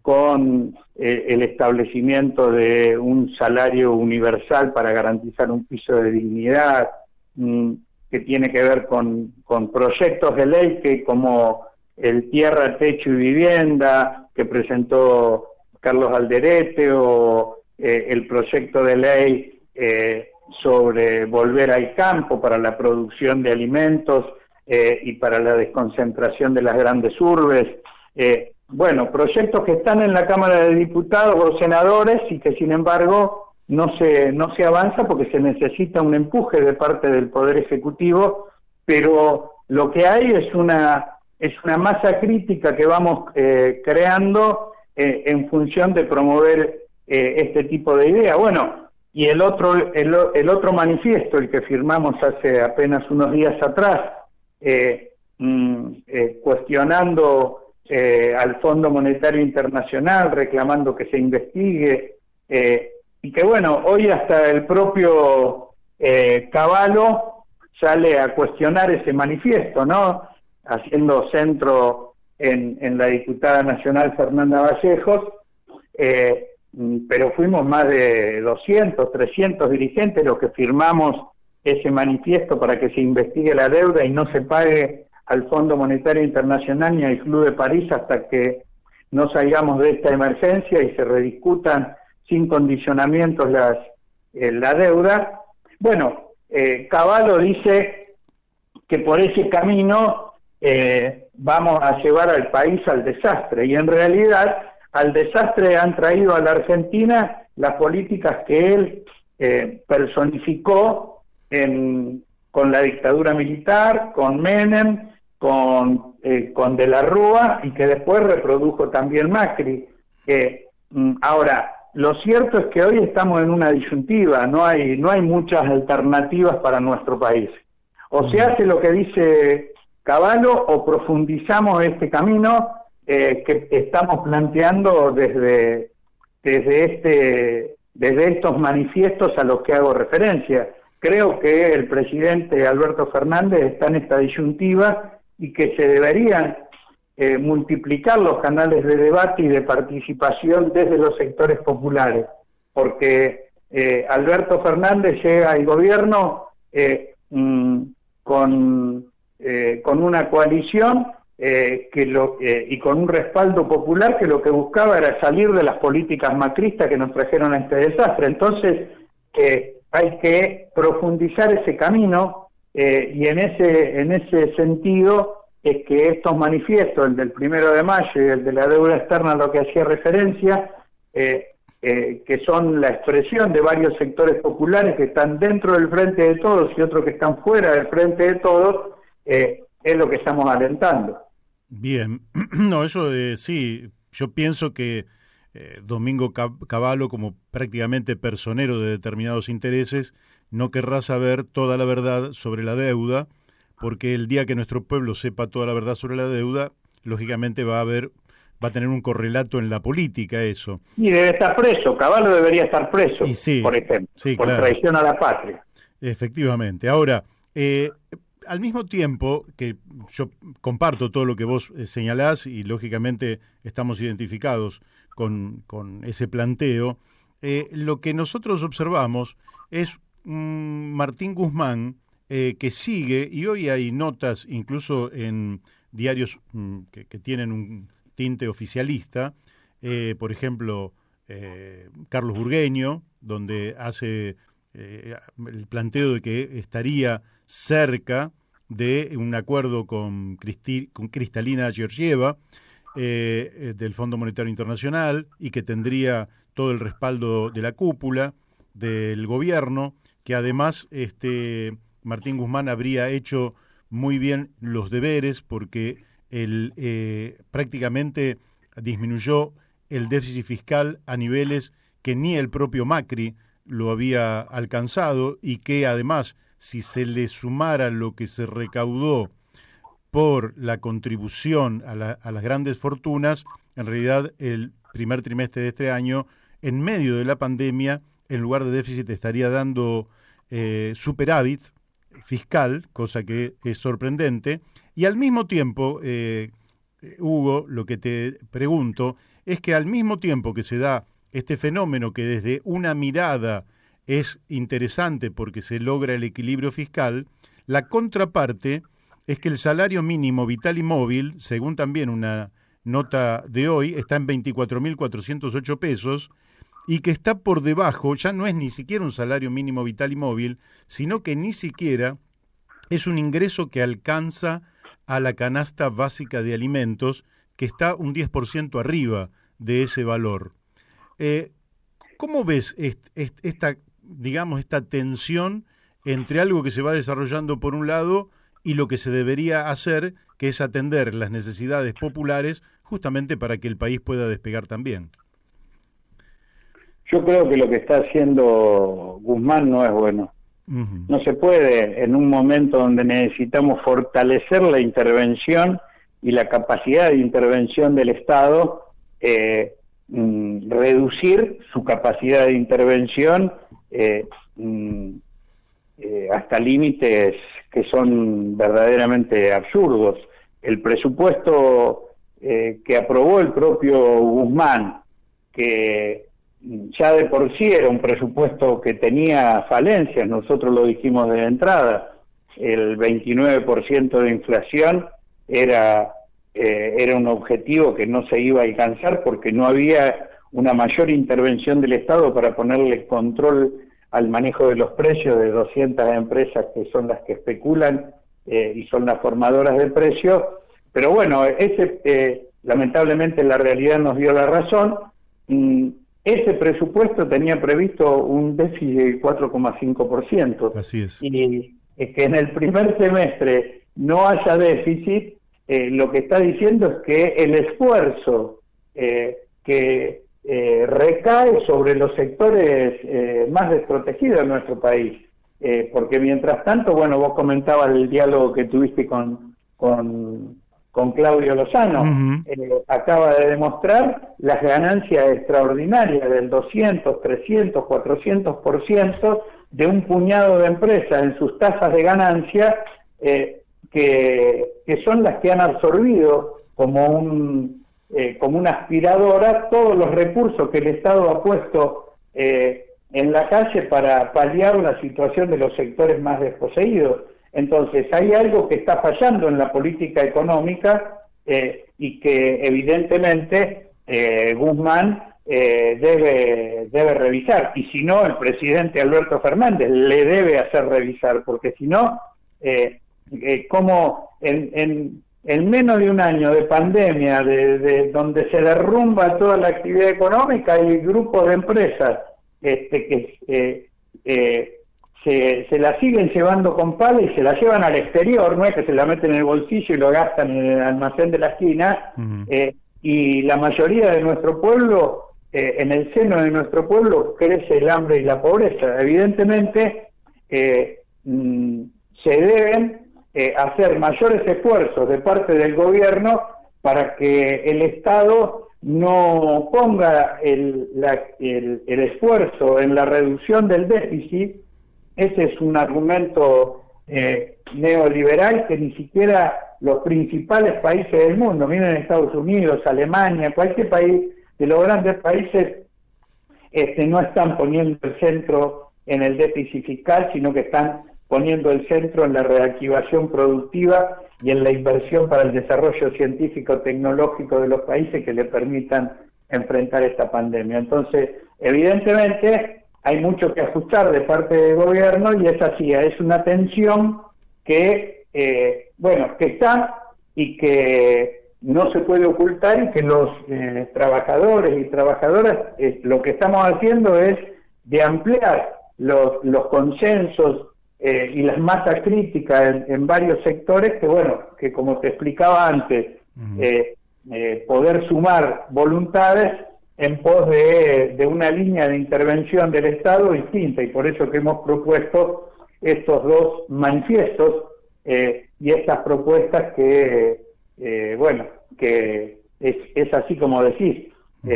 con el establecimiento de un salario universal para garantizar un piso de dignidad, que tiene que ver con proyectos de ley que, como el Tierra, Techo y Vivienda, que presentó Carlos Alderete, o el proyecto de ley sobre volver al campo para la producción de alimentos y para la desconcentración de las grandes urbes. Bueno, proyectos que están en la Cámara de Diputados o senadores y que sin embargo no se avanza porque se necesita un empuje de parte del Poder Ejecutivo, pero lo que hay es una masa crítica que vamos creando en función de promover este tipo de ideas. Bueno, y el otro manifiesto, el que firmamos hace apenas unos días atrás, cuestionando al Fondo Monetario Internacional, reclamando que se investigue, y que bueno, hoy hasta el propio Cavallo sale a cuestionar ese manifiesto, ¿no? Haciendo centro en la diputada nacional Fernanda Vallejos, pero fuimos más de 200, 300 dirigentes los que firmamos ese manifiesto para que se investigue la deuda y no se pague al Fondo Monetario Internacional ni al Club de París hasta que no salgamos de esta emergencia y se rediscutan sin condicionamientos la deuda. Bueno, Cavallo dice que por ese camino vamos a llevar al país al desastre, y en realidad al desastre han traído a la Argentina las políticas que él personificó con la dictadura militar, con Menem, con De la Rúa, y que después reprodujo también Macri. Ahora, lo cierto es que hoy estamos en una disyuntiva, no hay muchas alternativas para nuestro país. O se hace lo que dice Cavallo o profundizamos este camino que estamos planteando desde estos manifiestos a los que hago referencia. Creo que el presidente Alberto Fernández está en esta disyuntiva y que se deberían multiplicar los canales de debate y de participación desde los sectores populares, porque Alberto Fernández llega al gobierno con una coalición y con un respaldo popular que lo que buscaba era salir de las políticas macristas que nos trajeron a este desastre. Entonces hay que profundizar ese camino y en ese sentido es que estos manifiestos, el del 1 de mayo y el de la deuda externa, a lo que hacía referencia, que son la expresión de varios sectores populares que están dentro del Frente de Todos y otros que están fuera del Frente de Todos, es lo que estamos alentando. Bien, no, eso sí, yo pienso que Domingo Cavallo, como prácticamente personero de determinados intereses, no querrá saber toda la verdad sobre la deuda, porque el día que nuestro pueblo sepa toda la verdad sobre la deuda, lógicamente va a tener un correlato en la política eso. Y debe estar preso, Cavallo debería estar preso, Sí, por ejemplo, sí, por claro. traición a la patria. Efectivamente. Ahora, al mismo tiempo que yo comparto todo lo que vos señalás y lógicamente estamos identificados con ese planteo, lo que nosotros observamos es Martín Guzmán que sigue, y hoy hay notas incluso en diarios que tienen un tinte oficialista, por ejemplo, Carlos Burgueño, donde hace el planteo de que estaría cerca de un acuerdo con Kristalina Georgieva del Fondo Monetario Internacional y que tendría todo el respaldo de la cúpula del gobierno, que además Martín Guzmán habría hecho muy bien los deberes porque él prácticamente disminuyó el déficit fiscal a niveles que ni el propio Macri lo había alcanzado y que además, si se le sumara lo que se recaudó por la contribución a las grandes fortunas, en realidad el primer trimestre de este año, en medio de la pandemia, en lugar de déficit estaría dando superávit fiscal, cosa que es sorprendente, y al mismo tiempo, Hugo, lo que te pregunto es que al mismo tiempo que se da este fenómeno que desde una mirada es interesante porque se logra el equilibrio fiscal, la contraparte es que el salario mínimo vital y móvil, según también una nota de hoy, está en 24.408 pesos y que está por debajo, ya no es ni siquiera un salario mínimo vital y móvil, sino que ni siquiera es un ingreso que alcanza a la canasta básica de alimentos, que está un 10% arriba de ese valor. ¿Cómo ves esta tensión entre algo que se va desarrollando por un lado y lo que se debería hacer, que es atender las necesidades populares justamente para que el país pueda despegar también? Yo creo que lo que está haciendo Guzmán no es bueno. Uh-huh. No se puede, en un momento donde necesitamos fortalecer la intervención y la capacidad de intervención del Estado, reducir su capacidad de intervención hasta límites que son verdaderamente absurdos. El presupuesto que aprobó el propio Guzmán, que ya de por sí era un presupuesto que tenía falencias, nosotros lo dijimos de entrada, el 29% de inflación era un objetivo que no se iba a alcanzar porque no había una mayor intervención del Estado para ponerle control al manejo de los precios de 200 empresas que son las que especulan y son las formadoras de precios. Pero bueno, lamentablemente la realidad nos dio la razón. Ese presupuesto tenía previsto un déficit del 4,5%. Así es. Y que en el primer semestre no haya déficit, lo que está diciendo es que el esfuerzo que recae sobre los sectores más desprotegidos de nuestro país. Porque mientras tanto, bueno, vos comentabas el diálogo que tuviste con Claudio Lozano, uh-huh. Acaba de demostrar las ganancias extraordinarias del 200, 300, 400% de un puñado de empresas en sus tasas de ganancia, que son las que han absorbido como una aspiradora todos los recursos que el Estado ha puesto en la calle para paliar la situación de los sectores más desposeídos. Entonces, hay algo que está fallando en la política económica y que evidentemente Guzmán debe revisar. Y si no, el presidente Alberto Fernández le debe hacer revisar, porque si no, como en menos de un año de pandemia, de donde se derrumba toda la actividad económica, hay grupos de empresas que se la siguen llevando con pala y se la llevan al exterior, no es que se la meten en el bolsillo y lo gastan en el almacén de la esquina, uh-huh. Y la mayoría de nuestro pueblo, en el seno de nuestro pueblo, crece el hambre y la pobreza. Evidentemente, se deben hacer mayores esfuerzos de parte del gobierno para que el Estado no ponga el esfuerzo en la reducción del déficit. Ese es un argumento neoliberal que ni siquiera los principales países del mundo, miren Estados Unidos, Alemania, cualquier país de los grandes países, no están poniendo el centro en el déficit fiscal, sino que están poniendo el centro en la reactivación productiva y en la inversión para el desarrollo científico-tecnológico de los países que le permitan enfrentar esta pandemia. Entonces, evidentemente, hay mucho que ajustar de parte del gobierno y es así, es una tensión que, que está y que no se puede ocultar, y que los trabajadores y trabajadoras, lo que estamos haciendo es de ampliar los consensos y las masas críticas en varios sectores que como te explicaba antes, poder sumar voluntades en pos de una línea de intervención del Estado distinta, y por eso que hemos propuesto estos dos manifiestos y estas propuestas que es así como decís,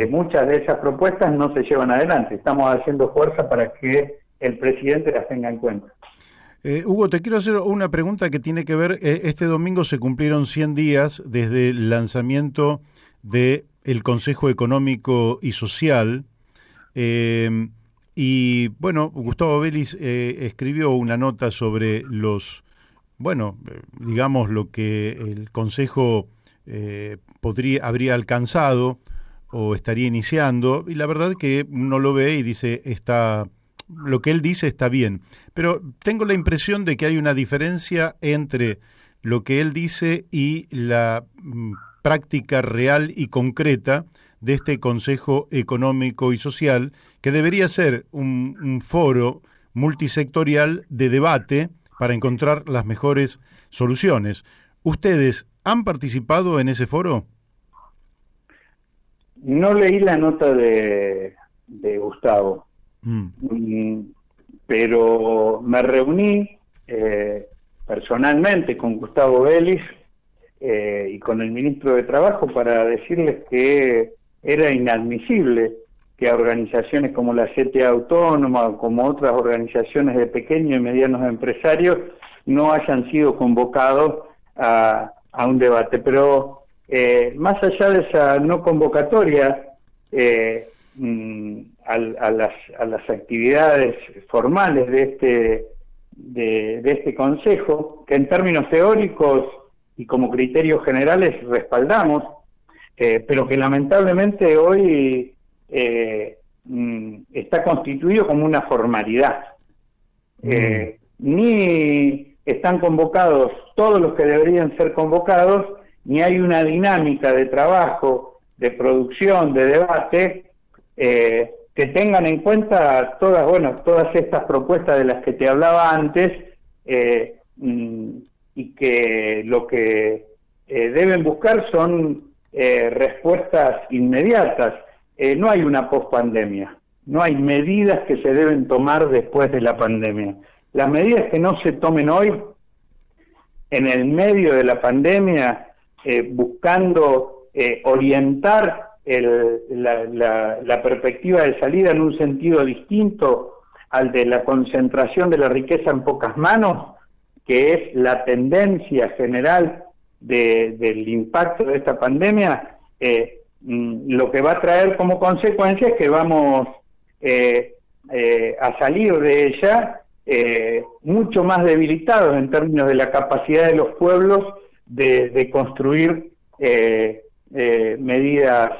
muchas de esas propuestas no se llevan adelante, estamos haciendo fuerza para que el presidente las tenga en cuenta. Hugo, te quiero hacer una pregunta que tiene que ver, este domingo se cumplieron 100 días desde el lanzamiento del Consejo Económico y Social, y bueno, Gustavo Vélez escribió una nota sobre digamos lo que el Consejo habría alcanzado o estaría iniciando, y la verdad que uno lo ve y dice, lo que él dice está bien, pero tengo la impresión de que hay una diferencia entre lo que él dice y la práctica real y concreta de este Consejo Económico y Social, que debería ser un foro multisectorial de debate para encontrar las mejores soluciones. ¿Ustedes han participado en ese foro? No leí la nota de Gustavo, pero me reuní personalmente con Gustavo Vélez y con el ministro de Trabajo para decirles que era inadmisible que organizaciones como la CTA Autónoma o como otras organizaciones de pequeños y medianos empresarios no hayan sido convocados a un debate. Pero más allá de esa no convocatoria a las actividades formales de este Consejo, que en términos teóricos y como criterios generales respaldamos, pero que lamentablemente hoy está constituido como una formalidad. Ni están convocados todos los que deberían ser convocados, ni hay una dinámica de trabajo, de producción, de debate, que tengan en cuenta todas estas propuestas de las que te hablaba antes, y que lo que deben buscar son respuestas inmediatas. No hay una pospandemia, no hay medidas que se deben tomar después de la pandemia. Las medidas que no se tomen hoy, en el medio de la pandemia, buscando orientar la perspectiva de salida en un sentido distinto al de la concentración de la riqueza en pocas manos, que es la tendencia general del impacto de esta pandemia, lo que va a traer como consecuencia es que vamos a salir de ella mucho más debilitados en términos de la capacidad de los pueblos de construir medidas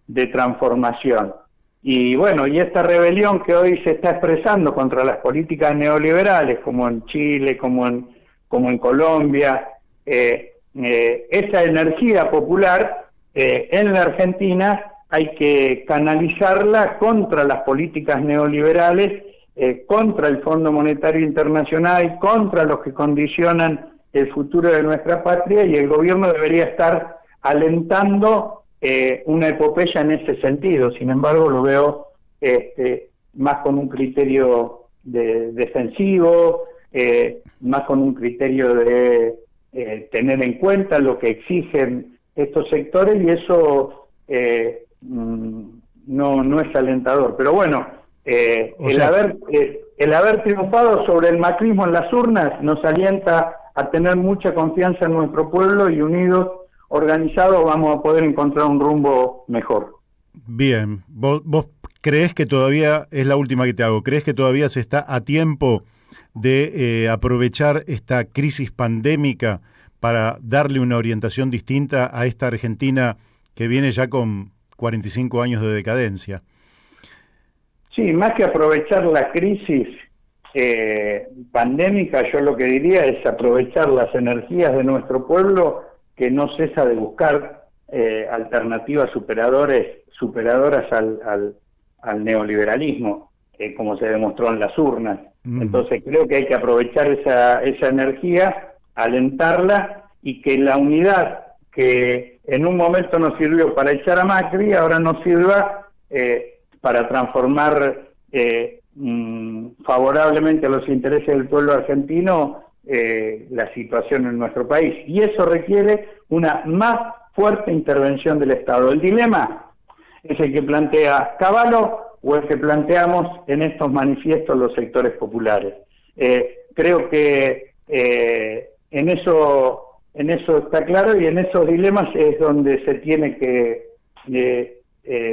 de transformación. Y y esta rebelión que hoy se está expresando contra las políticas neoliberales, como en Chile, como en Colombia, esa energía popular en la Argentina hay que canalizarla contra las políticas neoliberales, contra el Fondo Monetario Internacional, contra los que condicionan el futuro de nuestra patria, y el gobierno debería estar alentando una epopeya en ese sentido. Sin embargo, lo veo más con un criterio defensivo, más con un criterio de tener en cuenta lo que exigen estos sectores, y eso no es alentador. Pero bueno, el haber triunfado sobre el macrismo en las urnas nos alienta a tener mucha confianza en nuestro pueblo, y unidos, organizados, vamos a poder encontrar un rumbo mejor. Bien, vos creés que todavía, es la última que te hago, creés que todavía se está a tiempo de aprovechar esta crisis pandémica para darle una orientación distinta a esta Argentina que viene ya con 45 años de decadencia? Sí, más que aprovechar la crisis pandémica, yo lo que diría es aprovechar las energías de nuestro pueblo, que no cesa de buscar alternativas superadoras al neoliberalismo, como se demostró en las urnas. Entonces creo que hay que aprovechar esa energía, alentarla, y que la unidad que en un momento nos sirvió para echar a Macri, ahora nos sirva para transformar favorablemente a los intereses del pueblo argentino la situación en nuestro país. Y eso requiere una más fuerte intervención del Estado. El dilema es el que plantea Cavallo o el que planteamos en estos manifiestos los sectores populares. Creo que en eso está claro, y en esos dilemas es donde se tiene que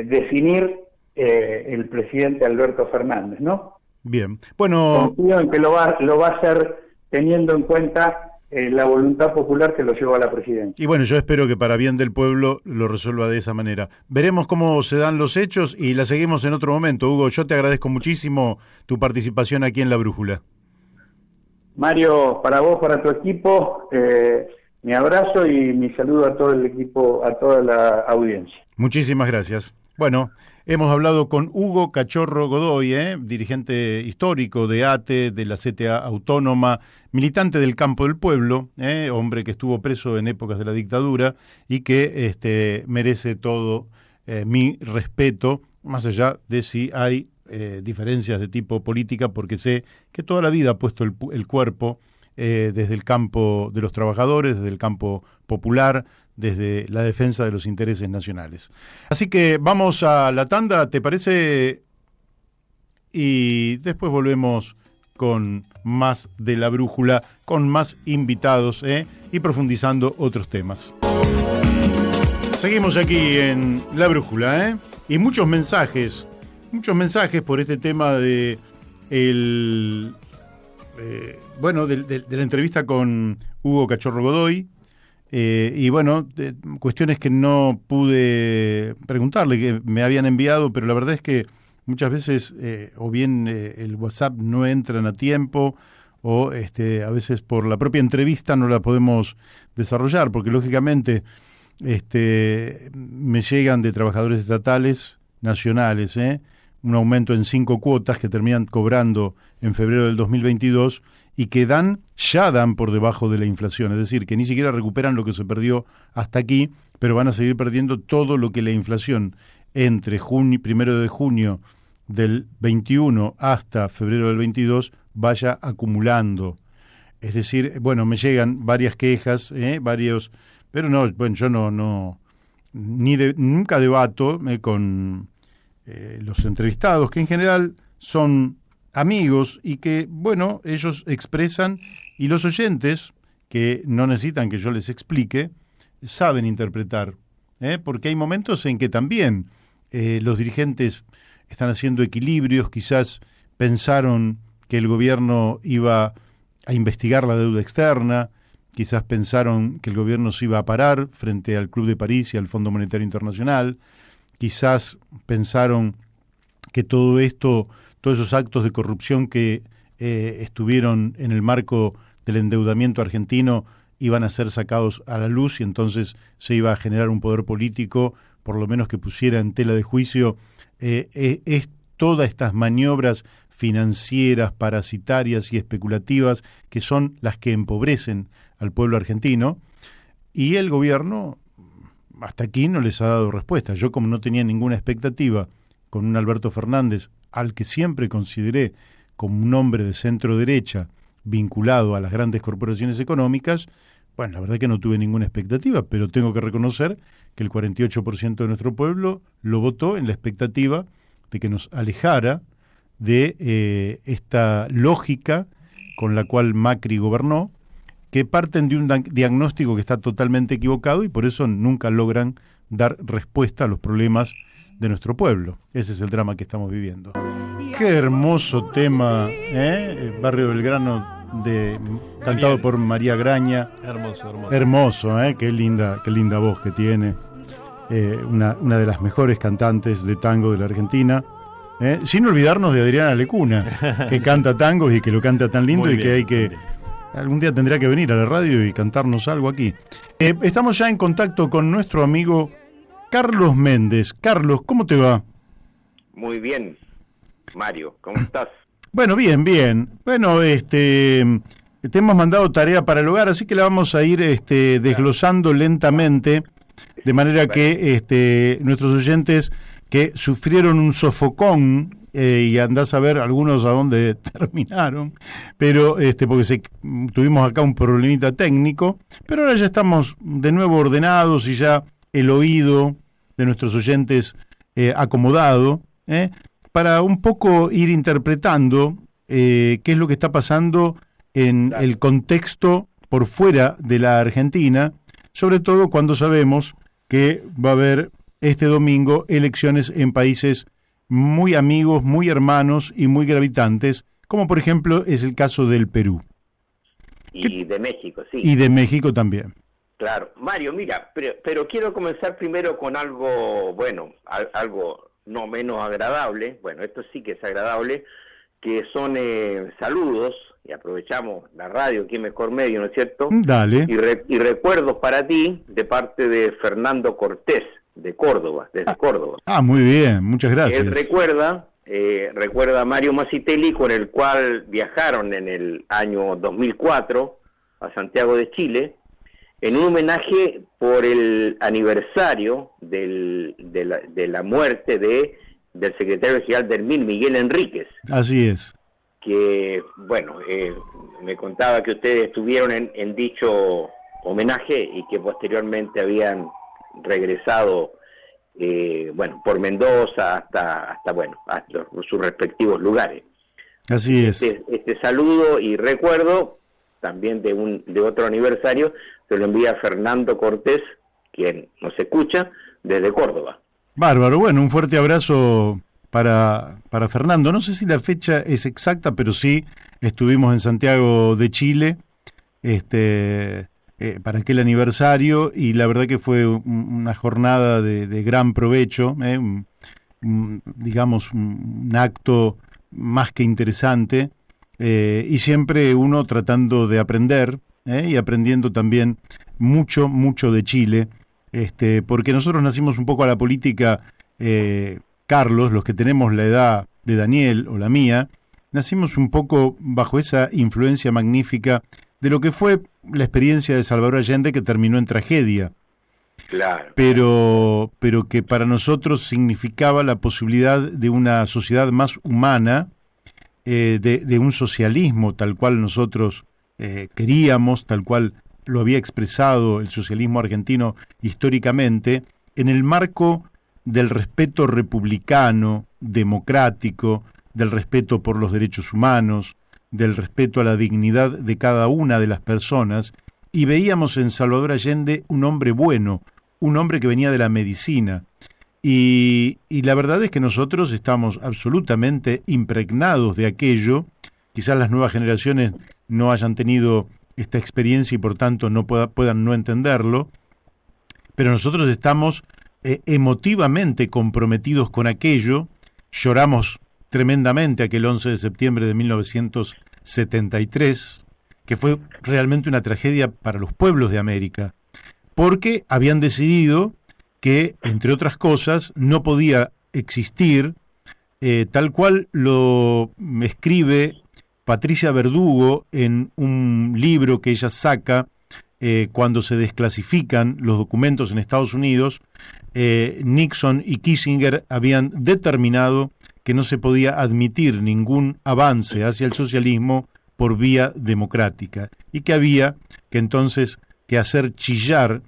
definir el presidente Alberto Fernández, ¿no? Bien, bueno, confío en que lo va a hacer teniendo en cuenta la voluntad popular que lo llevó a la presidencia. Y bueno, yo espero que para bien del pueblo lo resuelva de esa manera. Veremos cómo se dan los hechos y la seguimos en otro momento. Hugo, yo te agradezco muchísimo tu participación aquí en La Brújula. Mario, para vos, para tu equipo, mi abrazo y mi saludo a todo el equipo, a toda la audiencia. Muchísimas gracias. Bueno, hemos hablado con Hugo Cachorro Godoy, dirigente histórico de ATE, de la CTA Autónoma, militante del Campo del Pueblo, hombre que estuvo preso en épocas de la dictadura y que merece todo mi respeto, más allá de si hay diferencias de tipo política, porque sé que toda la vida ha puesto el cuerpo desde el campo de los trabajadores, desde el campo popular, desde la defensa de los intereses nacionales. Así que vamos a la tanda, ¿te parece? Y después volvemos con más de La Brújula, con más invitados y profundizando otros temas. Seguimos aquí en La Brújula, y muchos mensajes por este tema de de la entrevista con Hugo Cachorro Godoy. Y bueno, cuestiones que no pude preguntarle, que me habían enviado, pero la verdad es que muchas veces o bien el WhatsApp no entran a tiempo, o a veces por la propia entrevista no la podemos desarrollar, porque lógicamente me llegan de trabajadores estatales nacionales, un aumento en 5 cuotas que terminan cobrando en febrero del 2022 y que ya dan por debajo de la inflación, es decir, que ni siquiera recuperan lo que se perdió hasta aquí, pero van a seguir perdiendo todo lo que la inflación entre 1 de junio del 21 hasta febrero del 22 vaya acumulando. Es decir, bueno, me llegan varias quejas, pero no, bueno, yo nunca debato con los entrevistados, que en general son amigos y que, bueno, ellos expresan, y los oyentes, que no necesitan que yo les explique, saben interpretar, porque hay momentos en que también los dirigentes están haciendo equilibrios, quizás pensaron que el gobierno iba a investigar la deuda externa, quizás pensaron que el gobierno se iba a parar frente al Club de París y al Fondo Monetario Internacional, quizás pensaron que todos esos actos de corrupción que estuvieron en el marco del endeudamiento argentino iban a ser sacados a la luz y entonces se iba a generar un poder político, por lo menos que pusiera en tela de juicio es todas estas maniobras financieras, parasitarias y especulativas que son las que empobrecen al pueblo argentino, y el gobierno hasta aquí no les ha dado respuesta. Yo, como no tenía ninguna expectativa con un Alberto Fernández, al que siempre consideré como un hombre de centro derecha vinculado a las grandes corporaciones económicas, bueno, la verdad que no tuve ninguna expectativa, pero tengo que reconocer que el 48% de nuestro pueblo lo votó en la expectativa de que nos alejara de esta lógica con la cual Macri gobernó, que parten de un diagnóstico que está totalmente equivocado y por eso nunca logran dar respuesta a los problemas de nuestro pueblo. Ese es el drama que estamos viviendo. Qué hermoso tema, ¿eh? Barrio Belgrano, cantado por María Graña. Hermoso, ¿eh? Qué linda voz que tiene. Una de las mejores cantantes de tango de la Argentina. Sin olvidarnos de Adriana Lecuna, que canta tangos y que lo canta tan lindo y que algún día tendrá que venir a la radio y cantarnos algo aquí. Estamos ya en contacto con nuestro amigo Carlos Méndez. Carlos, ¿cómo te va? Muy bien, Mario, ¿cómo estás? Bueno, bien. Bueno, te hemos mandado tarea para el hogar, así que la vamos a ir desglosando lentamente, de manera que nuestros oyentes que sufrieron un sofocón, y andás a ver algunos a dónde terminaron, pero porque tuvimos acá un problemita técnico, pero ahora ya estamos de nuevo ordenados y ya el oído de nuestros oyentes acomodado, para un poco ir interpretando qué es lo que está pasando en el contexto por fuera de la Argentina, sobre todo cuando sabemos que va a haber este domingo elecciones en países muy amigos, muy hermanos y muy gravitantes, como por ejemplo es el caso del Perú. Y de México, sí. Y de México también. Claro. Mario, mira, pero quiero comenzar primero con algo, bueno, algo no menos agradable, bueno, esto sí que es agradable, que son saludos, y aprovechamos la radio, qué mejor medio, ¿no es cierto? Dale. Y recuerdos para ti de parte de Fernando Cortés, de Córdoba, desde Córdoba. Muy bien, muchas gracias. Él recuerda a Mario Masitelli, con el cual viajaron en el año 2004 a Santiago de Chile, en un homenaje por el aniversario de la muerte del secretario general del MIN, Miguel Enríquez. Así es. Que, bueno, me contaba que ustedes estuvieron en dicho homenaje y que posteriormente habían regresado, por Mendoza hasta sus respectivos lugares. Así es. Este saludo y recuerdo también de otro aniversario se lo envía Fernando Cortés, quien nos escucha desde Córdoba. Bárbaro, bueno, un fuerte abrazo para Fernando. No sé si la fecha es exacta, pero sí estuvimos en Santiago de Chile para aquel aniversario, y la verdad que fue una jornada de gran provecho, digamos un acto más que interesante, y siempre uno tratando de aprender, y aprendiendo también mucho de Chile, porque nosotros nacimos un poco a la política, Carlos, los que tenemos la edad de Daniel o la mía, nacimos un poco bajo esa influencia magnífica de lo que fue la experiencia de Salvador Allende, que terminó en tragedia. Claro. Pero que para nosotros significaba la posibilidad de una sociedad más humana, de un socialismo tal cual nosotros queríamos, tal cual lo había expresado el socialismo argentino históricamente, en el marco del respeto republicano, democrático, del respeto por los derechos humanos, del respeto a la dignidad de cada una de las personas, y veíamos en Salvador Allende un hombre bueno, un hombre que venía de la medicina, y la verdad es que nosotros estamos absolutamente impregnados de aquello. Quizás las nuevas generaciones no hayan tenido esta experiencia y por tanto no puedan no entenderlo, pero nosotros estamos emotivamente comprometidos con aquello. Lloramos tremendamente aquel 11 de septiembre de 1973, que fue realmente una tragedia para los pueblos de América, porque habían decidido que, entre otras cosas, no podía existir, tal cual lo escribe Patricia Verdugo en un libro que ella saca cuando se desclasifican los documentos en Estados Unidos. Nixon y Kissinger habían determinado que no se podía admitir ningún avance hacia el socialismo por vía democrática y que había que entonces que hacer chillar,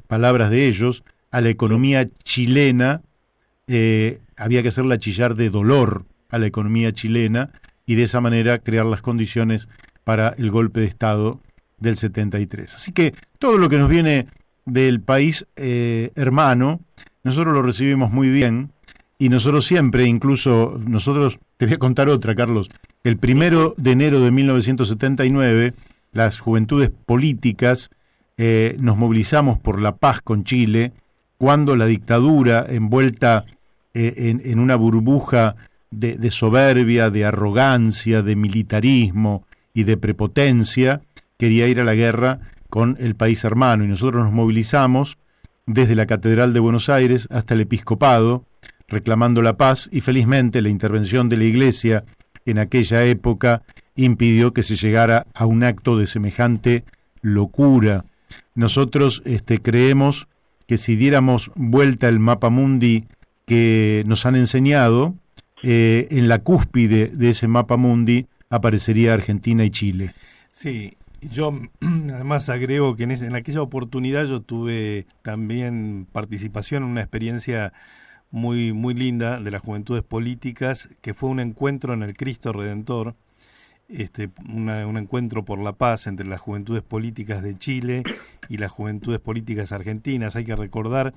palabras de ellos, a la economía chilena, había que hacerla chillar de dolor a la economía chilena y de esa manera crear las condiciones para el golpe de Estado del 73. Así que todo lo que nos viene del país hermano, nosotros lo recibimos muy bien y nosotros siempre, incluso nosotros, te voy a contar otra, Carlos, el 1 de enero de 1979, las juventudes políticas nos movilizamos por la paz con Chile, cuando la dictadura, envuelta en una burbuja de soberbia, de arrogancia, de militarismo y de prepotencia, quería ir a la guerra con el país hermano, y nosotros nos movilizamos desde la Catedral de Buenos Aires hasta el Episcopado, reclamando la paz, y felizmente la intervención de la Iglesia en aquella época impidió que se llegara a un acto de semejante locura. Nosotros creemos que si diéramos vuelta el mapa mundi que nos han enseñado, en la cúspide de ese mapa mundi aparecería Argentina y Chile. Sí, yo además agrego que en aquella oportunidad yo tuve también participación en una experiencia muy, muy linda de las juventudes políticas, que fue un encuentro en el Cristo Redentor, un encuentro por la paz entre las juventudes políticas de Chile y las juventudes políticas argentinas. Hay que recordar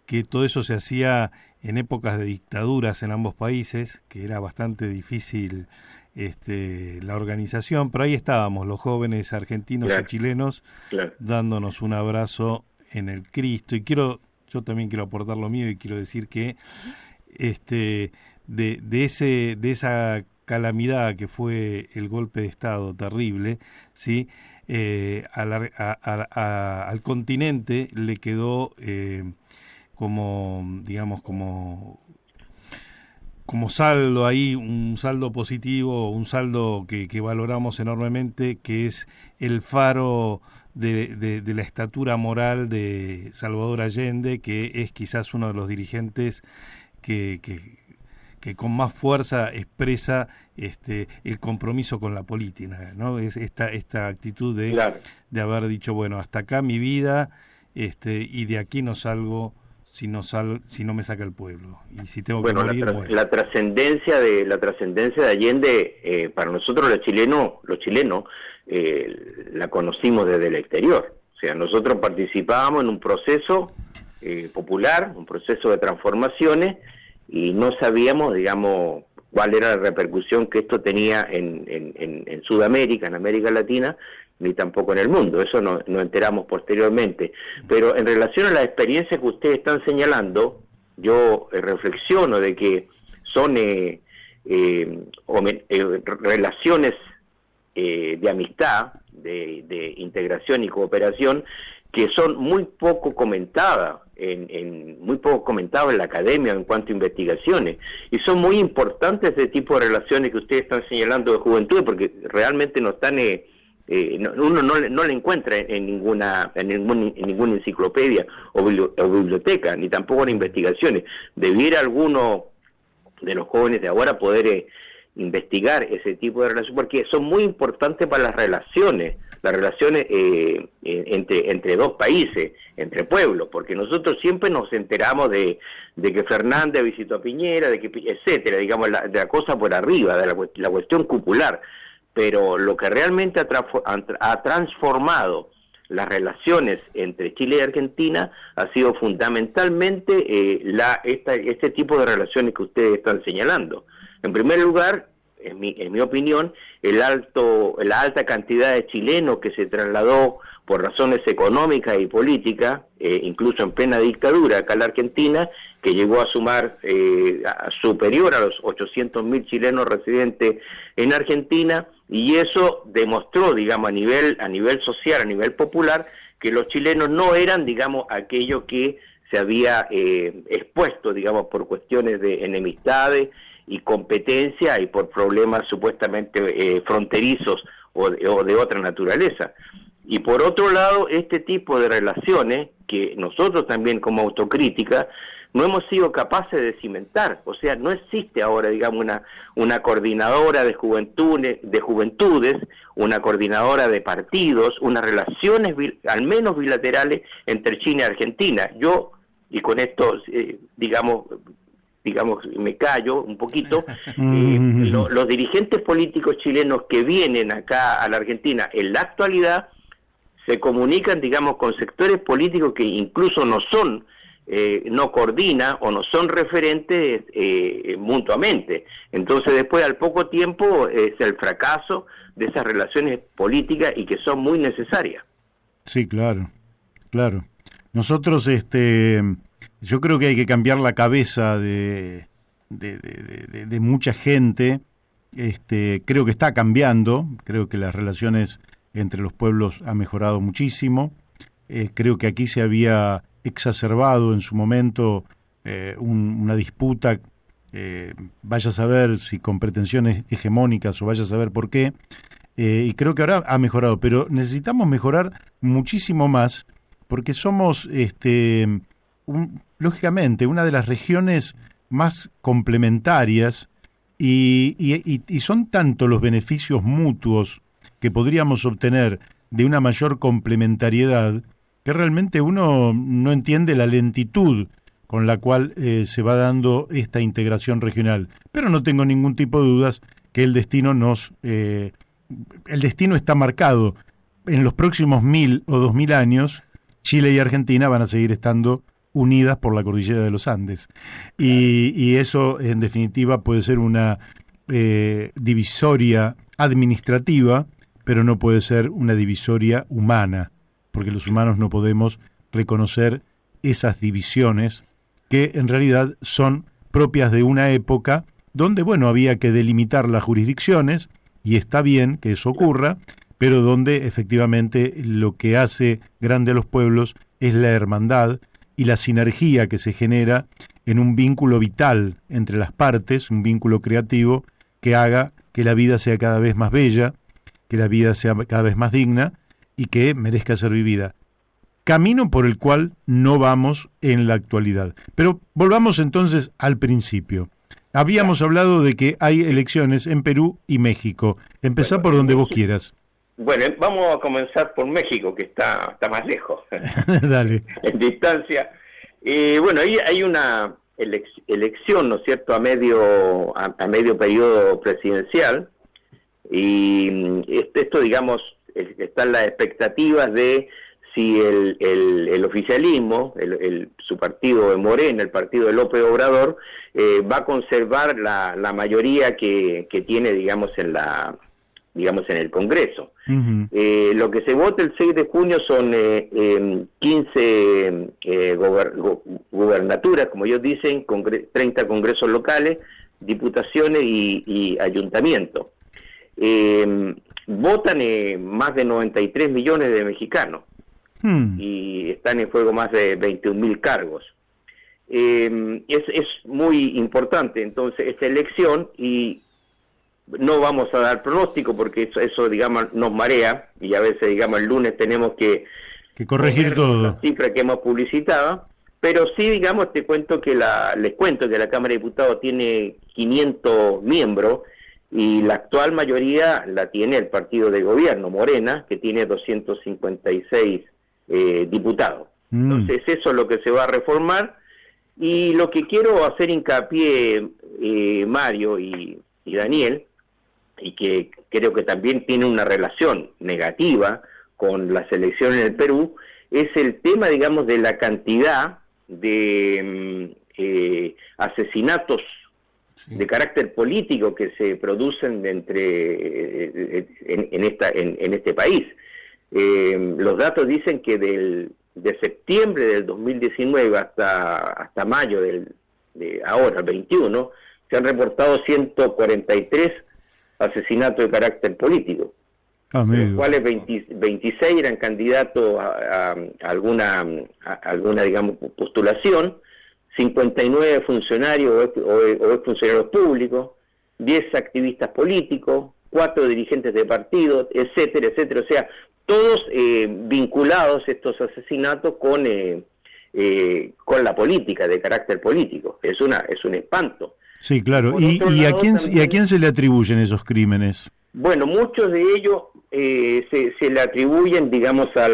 que todo eso se hacía en épocas de dictaduras en ambos países, que era bastante difícil la organización, pero ahí estábamos los jóvenes argentinos y chilenos dándonos un abrazo en el Cristo. Y yo también quiero aportar lo mío y quiero decir que de esa calamidad que fue el golpe de Estado terrible, ¿sí? Al continente le quedó como saldo ahí, un saldo positivo, un saldo que valoramos enormemente, que es el faro de la estatura moral de Salvador Allende, que es quizás uno de los dirigentes que con más fuerza expresa el compromiso con la política, ¿no? Es esta actitud de haber dicho, bueno, hasta acá mi vida, y de aquí no salgo si no me saca el pueblo, y si tengo que morir, la trascendencia de Allende, para nosotros los chilenos la conocimos desde el exterior. O sea, nosotros participábamos en un proceso popular, un proceso de transformaciones, y no sabíamos, digamos, cuál era la repercusión que esto tenía en Sudamérica, en América Latina, ni tampoco en el mundo. Eso nos enteramos posteriormente. Pero en relación a la experiencia que ustedes están señalando, yo reflexiono de que son relaciones de amistad, de integración y cooperación, que son muy poco comentadas muy poco comentadas en la academia en cuanto a investigaciones, y son muy importantes ese tipo de relaciones que ustedes están señalando de juventud, porque realmente no están uno no le encuentra en ninguna enciclopedia o biblioteca, ni tampoco en investigaciones. Debiera alguno de los jóvenes de ahora poder investigar ese tipo de relaciones, porque son muy importantes para las relaciones entre dos países, entre pueblos, porque nosotros siempre nos enteramos de que Fernández visitó a Piñera, de que etcétera, digamos, de la cosa por arriba, de la cuestión cupular, pero lo que realmente ha transformado las relaciones entre Chile y Argentina ha sido fundamentalmente este tipo de relaciones que ustedes están señalando. En primer lugar, en mi opinión, la alta cantidad de chilenos que se trasladó por razones económicas y políticas, incluso en plena dictadura acá en la Argentina, que llegó a sumar superior a los 800.000 chilenos residentes en Argentina, y eso demostró, digamos, a nivel social, a nivel popular, que los chilenos no eran, digamos, aquello que se había expuesto, digamos, por cuestiones de enemistades y competencia y por problemas supuestamente fronterizos o de otra naturaleza. Y por otro lado, este tipo de relaciones, que nosotros también como autocrítica no hemos sido capaces de cimentar. O sea, no existe ahora, digamos, una coordinadora de juventudes, una coordinadora de partidos, unas relaciones al menos bilaterales entre China y Argentina. Yo, y con esto, digamos, me callo un poquito, los dirigentes políticos chilenos que vienen acá a la Argentina en la actualidad se comunican, digamos, con sectores políticos que incluso no coordinan o no son referentes mutuamente. Entonces después, al poco tiempo, es el fracaso de esas relaciones políticas y que son muy necesarias. Sí, claro. Nosotros, yo creo que hay que cambiar la cabeza de mucha gente. Creo que está cambiando. Creo que las relaciones entre los pueblos han mejorado muchísimo. Creo que aquí se había exacerbado en su momento una disputa, vaya a saber si con pretensiones hegemónicas o vaya a saber por qué. Y creo que ahora ha mejorado, pero necesitamos mejorar muchísimo más porque somos, lógicamente, una de las regiones más complementarias y son tanto los beneficios mutuos que podríamos obtener de una mayor complementariedad que realmente uno no entiende la lentitud con la cual se va dando esta integración regional. Pero no tengo ningún tipo de dudas que el destino está marcado. En los próximos 1000 o 2000 años, Chile y Argentina van a seguir estando unidas por la cordillera de los Andes. Y eso, en definitiva, puede ser una divisoria administrativa, pero no puede ser una divisoria humana, porque los humanos no podemos reconocer esas divisiones que en realidad son propias de una época donde, había que delimitar las jurisdicciones, y está bien que eso ocurra, pero donde efectivamente lo que hace grande a los pueblos es la hermandad y la sinergia que se genera en un vínculo vital entre las partes, un vínculo creativo que haga que la vida sea cada vez más bella, que la vida sea cada vez más digna y que merezca ser vivida. Camino por el cual no vamos en la actualidad. Pero volvamos entonces al principio. Habíamos hablado de que hay elecciones en Perú y México. Empezá por donde vos quieras. Bueno, vamos a comenzar por México, que está más lejos. Dale. En distancia. Ahí hay una elección, ¿no es cierto?, a medio periodo presidencial. Y esto, digamos, están las expectativas de si el oficialismo, su partido de Morena, el partido de López Obrador, va a conservar la mayoría que tiene, digamos, en el Congreso. Uh-huh. Lo que se vota el 6 de junio son 15 gubernaturas, como ellos dicen, 30 congresos locales, diputaciones y ayuntamientos. Votan más de 93 millones de mexicanos y están en juego más de 21.000 cargos. Es muy importante entonces esta elección, y no vamos a dar pronóstico porque eso digamos nos marea, y a veces digamos el lunes tenemos que corregir todo las cifras que hemos publicitado, pero sí digamos les cuento que la Cámara de Diputados tiene 500 miembros y la actual mayoría la tiene el partido de gobierno, Morena, que tiene 256 diputados. Entonces eso es lo que se va a reformar, y lo que quiero hacer hincapié, Mario y Daniel, y que creo que también tiene una relación negativa con las elecciones en el Perú, es el tema, digamos, de la cantidad de asesinatos de carácter político que se producen en este país. Los datos dicen que de septiembre del 2019 hasta mayo de ahora, 21, se han reportado 143 asesinatos de carácter político, de los cuales 26 eran candidatos a alguna digamos postulación, 59 funcionarios o funcionarios públicos, 10 activistas políticos, 4 dirigentes de partidos, etcétera, etcétera. O sea, todos vinculados estos asesinatos con con la política, de carácter político. Es un espanto. Sí, claro. Por ¿Y otro lado, a quién se le atribuyen esos crímenes? Bueno, muchos de ellos se le atribuyen, digamos, a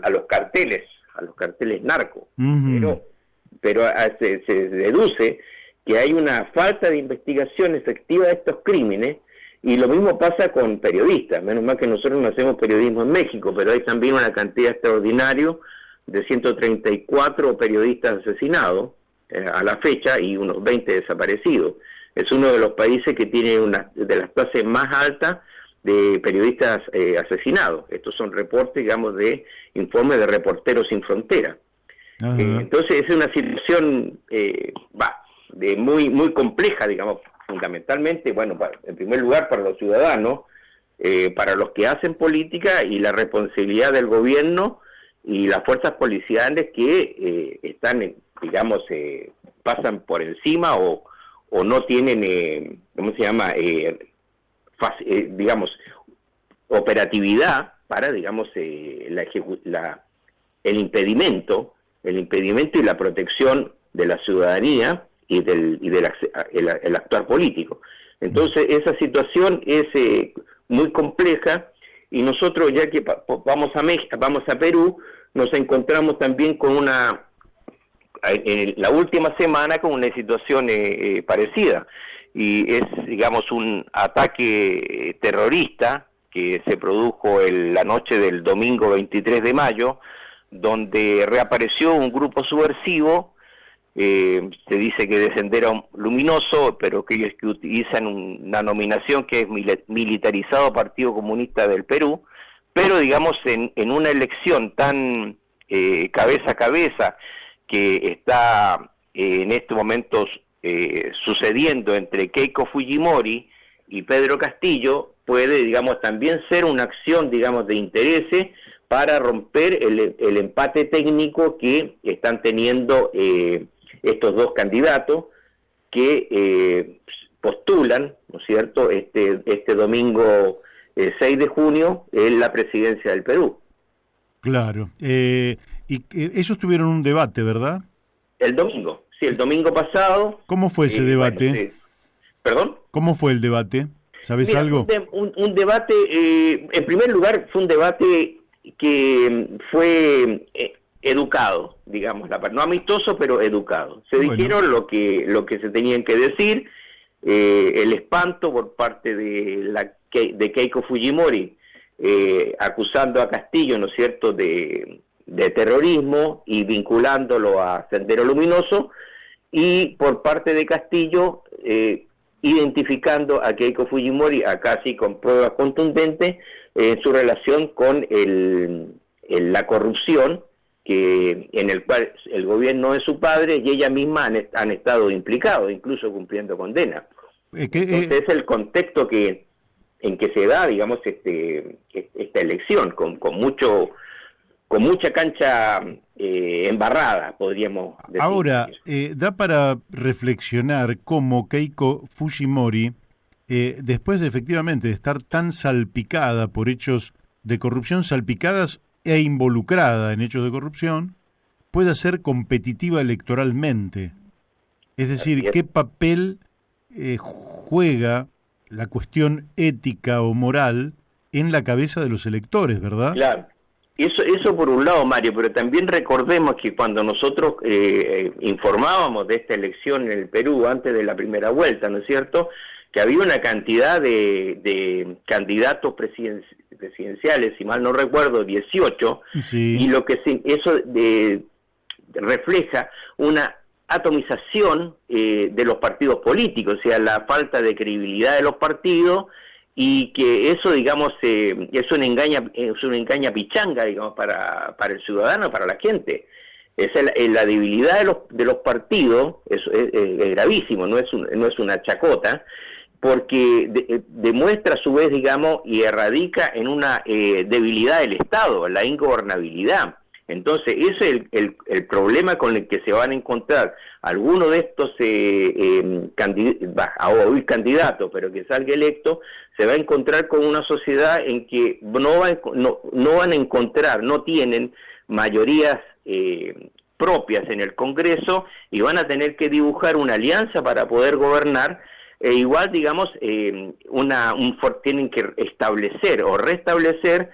los carteles narcos. Pero se deduce que hay una falta de investigación efectiva de estos crímenes, y lo mismo pasa con periodistas. Menos mal que nosotros no hacemos periodismo en México, pero hay también una cantidad extraordinaria de 134 periodistas asesinados a la fecha, y unos 20 desaparecidos. Es uno de los países que tiene una de las tasas más altas de periodistas asesinados. Estos son reportes, digamos, de informes de Reporteros Sin Fronteras. Entonces es una situación muy compleja, digamos, fundamentalmente, bueno, en primer lugar para los ciudadanos, para los que hacen política, y la responsabilidad del gobierno y las fuerzas policiales que están, digamos, pasan por encima o no tienen, ¿cómo se llama?, digamos, operatividad para, digamos, el impedimento y la protección de la ciudadanía y del actuar político. Entonces, esa situación es muy compleja, y nosotros, ya que vamos a Perú, nos encontramos también con la última semana con una situación parecida, y es, digamos, un ataque terrorista que se produjo la noche del domingo 23 de mayo, donde reapareció un grupo subversivo, se dice que de Sendero Luminoso, pero que ellos que utilizan una nominación que es Militarizado Partido Comunista del Perú, pero, digamos, en una elección tan cabeza a cabeza que está en estos momentos sucediendo entre Keiko Fujimori y Pedro Castillo, puede, digamos, también ser una acción, digamos, de intereses para romper el empate técnico que están teniendo estos dos candidatos que postulan, ¿no es cierto?, este domingo 6 de junio en la presidencia del Perú. Claro. Y ellos tuvieron un debate, ¿verdad? El domingo, sí, el domingo pasado. ¿Cómo fue ese debate? Bueno, sí. ¿Perdón? ¿Cómo fue el debate? ¿Sabes algo? Un debate, en primer lugar, fue un debate que fue educado, digamos, no amistoso, pero educado. Se dijeron lo que se tenían que decir. El espanto por parte de Keiko Fujimori, acusando a Castillo, ¿no es cierto?, de terrorismo y vinculándolo a Sendero Luminoso, y por parte de Castillo identificando a Keiko Fujimori, casi con pruebas contundentes, en su relación con la corrupción, en el cual el gobierno es su padre y ella misma han estado implicados, incluso cumpliendo condena. Entonces es el contexto en que se da, digamos, esta elección, con mucha cancha embarrada, podríamos decir. Ahora, da para reflexionar cómo Keiko Fujimori, después efectivamente de estar tan salpicada por hechos de corrupción, salpicadas e involucrada en hechos de corrupción, pueda ser competitiva electoralmente. Es decir, ¿qué papel juega la cuestión ética o moral en la cabeza de los electores, verdad? Claro. Eso por un lado, Mario, pero también recordemos que cuando nosotros informábamos de esta elección en el Perú antes de la primera vuelta, ¿no es cierto?, que había una cantidad de candidatos presidenciales, si mal no recuerdo, 18, sí. Y lo que eso refleja una atomización de los partidos políticos, o sea, la falta de credibilidad de los partidos, y que eso, digamos, es una engaña pichanga, digamos, para el ciudadano, para la gente. La debilidad de los partidos es gravísimo, no es una chacota, porque demuestra a su vez, digamos, y erradica en una debilidad del Estado, la ingobernabilidad. Entonces, ese es el problema con el que se van a encontrar algunos de estos candidatos, pero que salga electo, se va a encontrar con una sociedad en que no van a encontrar, no tienen mayorías propias en el Congreso y van a tener que dibujar una alianza para poder gobernar. Igual, digamos, tienen que establecer o restablecer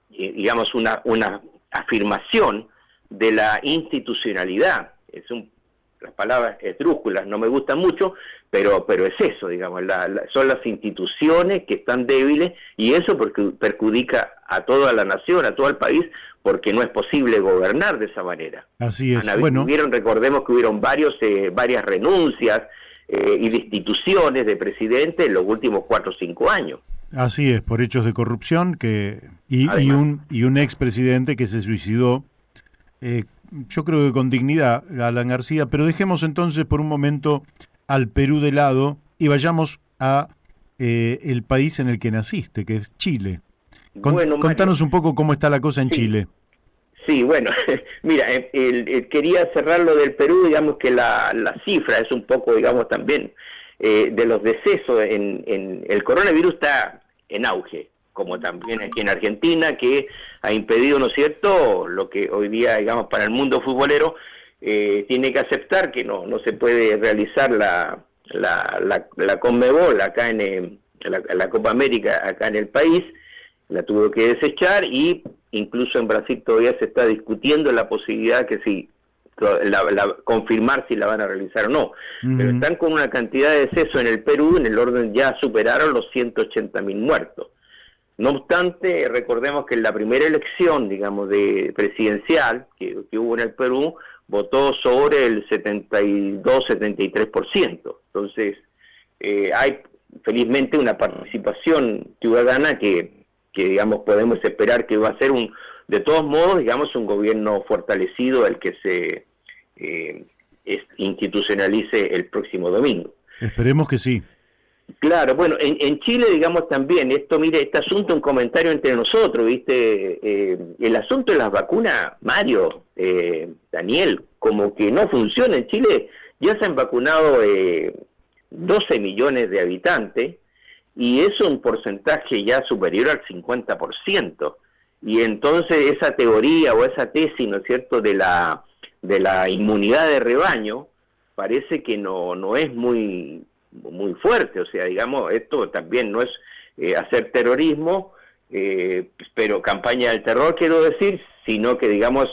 digamos, una afirmación de la institucionalidad. Las palabras esdrújulas no me gustan mucho, pero es eso, digamos, son las instituciones que están débiles, y eso perjudica a toda la nación, a todo el país, porque no es posible gobernar de esa manera. Así es. Recordemos que hubieron varias renuncias y destituciones de presidentes en los últimos 4 o 5 años. Así es, por hechos de corrupción y un expresidente que se suicidó, yo creo que con dignidad, Alan García, pero dejemos entonces por un momento al Perú de lado y vayamos a el país en el que naciste, que es Chile. Contanos un poco cómo está la cosa en Chile. Sí, bueno, mira, quería cerrar lo del Perú, digamos que la cifra es un poco, digamos, también de los decesos en el coronavirus está en auge, como también aquí en Argentina, que ha impedido, ¿no es cierto?, lo que hoy día, digamos, para el mundo futbolero tiene que aceptar que no se puede realizar la Conmebol acá en la Copa América acá en el país, la tuvo que desechar, y incluso en Brasil todavía se está discutiendo la posibilidad que confirmar si la van a realizar o no. Pero están con una cantidad de decesos en el Perú, en el orden ya superaron los 180.000 muertos. No obstante, recordemos que en la primera elección, digamos, de presidencial que hubo en el Perú, votó sobre el 72-73%. Entonces, hay felizmente una participación ciudadana que digamos, podemos esperar que va a ser de todos modos, digamos, un gobierno fortalecido el que se institucionalice el próximo domingo. Esperemos que sí. Claro, bueno, en Chile, digamos, también, este asunto, un comentario entre nosotros, ¿viste? El asunto de las vacunas, Mario, Daniel, como que no funciona. En Chile ya se han vacunado 12 millones de habitantes, y es un porcentaje ya superior al 50%. Y entonces esa teoría o esa tesis, ¿no es cierto?, de la inmunidad de rebaño, parece que no es muy fuerte. O sea, digamos, esto también no es hacer terrorismo, pero campaña del terror, quiero decir, sino que, digamos,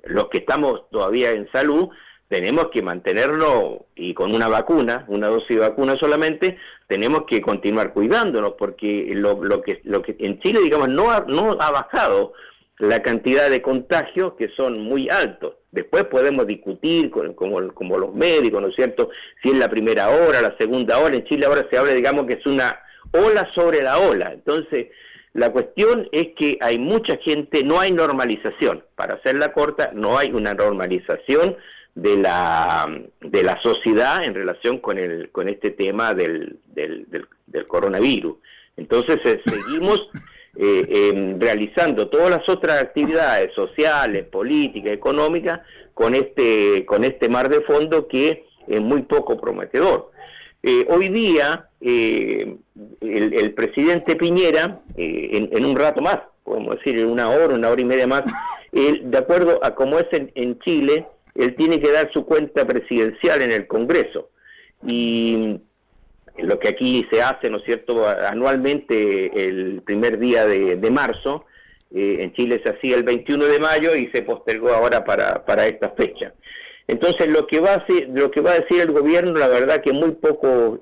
los que estamos todavía en salud, tenemos que mantenerlo, y con una dosis de vacuna solamente, tenemos que continuar cuidándonos, porque lo que en Chile, digamos, no ha bajado la cantidad de contagios, que son muy altos. Después podemos discutir como los médicos, ¿no es cierto?, si es la primera ola, la segunda ola. En Chile ahora se habla, digamos, que es una ola sobre la ola. Entonces, la cuestión es que hay mucha gente, no hay normalización. Para hacerla corta, no hay una normalización de la sociedad en relación con este tema del coronavirus. Entonces seguimos realizando todas las otras actividades sociales, políticas, económicas, con este mar de fondo que es muy poco prometedor. Hoy día el presidente Piñera, en un rato más, podemos decir en una hora y media más, de acuerdo a cómo es en Chile, él tiene que dar su cuenta presidencial en el Congreso, y lo que aquí se hace, ¿no es cierto?, anualmente el primer día de marzo, en Chile se hacía el 21 de mayo y se postergó ahora para esta fecha. Entonces lo que va a decir el gobierno, la verdad que a muy pocos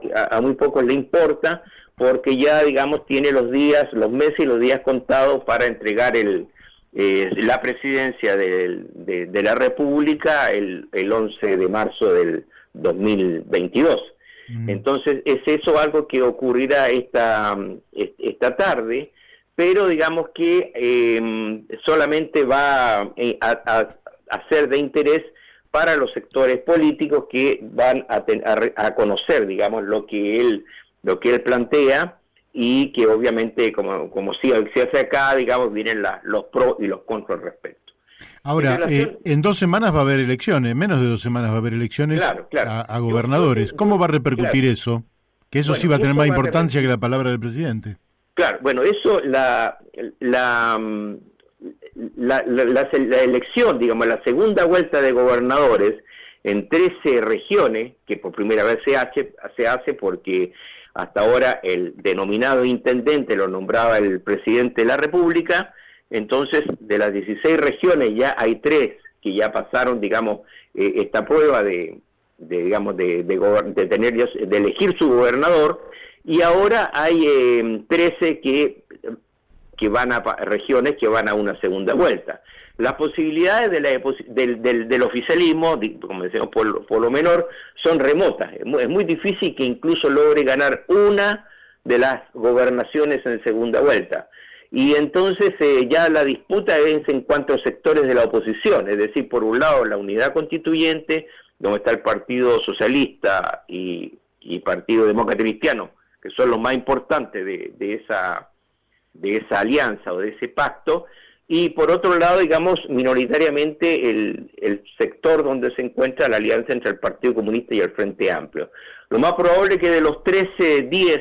le importa, porque ya, digamos, tiene los meses y los días contados para entregar la presidencia de la República el 11 de marzo del 2022. Entonces es eso algo que ocurrirá esta tarde, pero digamos que solamente va a ser de interés para los sectores políticos que van a conocer, digamos, lo que él plantea, y que obviamente, como se hace acá, digamos, vienen los pros y los contras al respecto. Ahora, en 2 semanas va a haber elecciones, menos de 2 semanas va a haber elecciones, claro. A gobernadores. ¿Cómo va a repercutir eso? Que eso sí va a tener más importancia que la palabra del presidente. Claro, bueno, eso la elección, digamos, la segunda vuelta de gobernadores en 13 regiones, que por primera vez se hace porque hasta ahora el denominado intendente lo nombraba el presidente de la República. Entonces, de las 16 regiones ya hay 3 que ya pasaron, digamos, esta prueba de elegir su gobernador, y ahora hay 13 que van a regiones que van a una segunda vuelta. Las posibilidades del oficialismo, como decimos, por lo menor, son remotas. Es muy difícil que incluso logre ganar una de las gobernaciones en segunda vuelta. Y entonces ya la disputa es en cuanto a sectores de la oposición, es decir, por un lado la unidad constituyente, donde está el Partido Socialista y Partido Demócrata Cristiano, que son los más importantes de esa alianza o de ese pacto, y por otro lado, digamos, minoritariamente el sector donde se encuentra la alianza entre el Partido Comunista y el Frente Amplio. Lo más probable es que de los 13, 10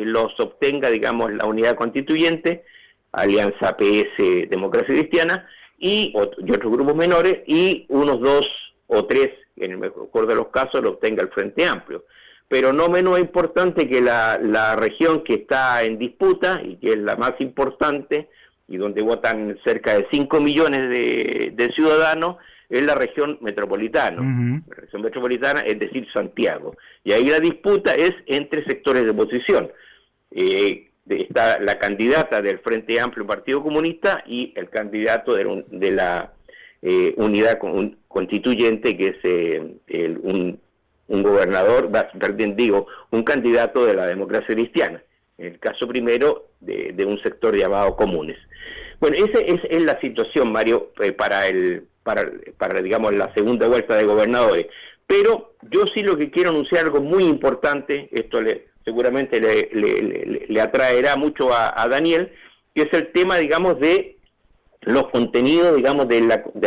los obtenga, digamos, la unidad constituyente, Alianza PS Democracia Cristiana, y otros grupos menores, y unos 2 o 3, en el mejor de los casos, lo obtenga el Frente Amplio. Pero no menos importante que la región que está en disputa, y que es la más importante, y donde votan cerca de 5 millones de ciudadanos, es la región metropolitana. La región metropolitana, es decir, Santiago. Y ahí la disputa es entre sectores de oposición. Está la candidata del Frente Amplio Partido Comunista y el candidato de la unidad constituyente, que es un gobernador, un candidato de la Democracia Cristiana. En el caso primero, de un sector llamado Comunes. Bueno, esa es la situación, Mario, para digamos, la segunda vuelta de gobernadores. Pero yo sí lo que quiero anunciar algo muy importante, esto seguramente le atraerá mucho a Daniel, que es el tema, digamos, de los contenidos, digamos, de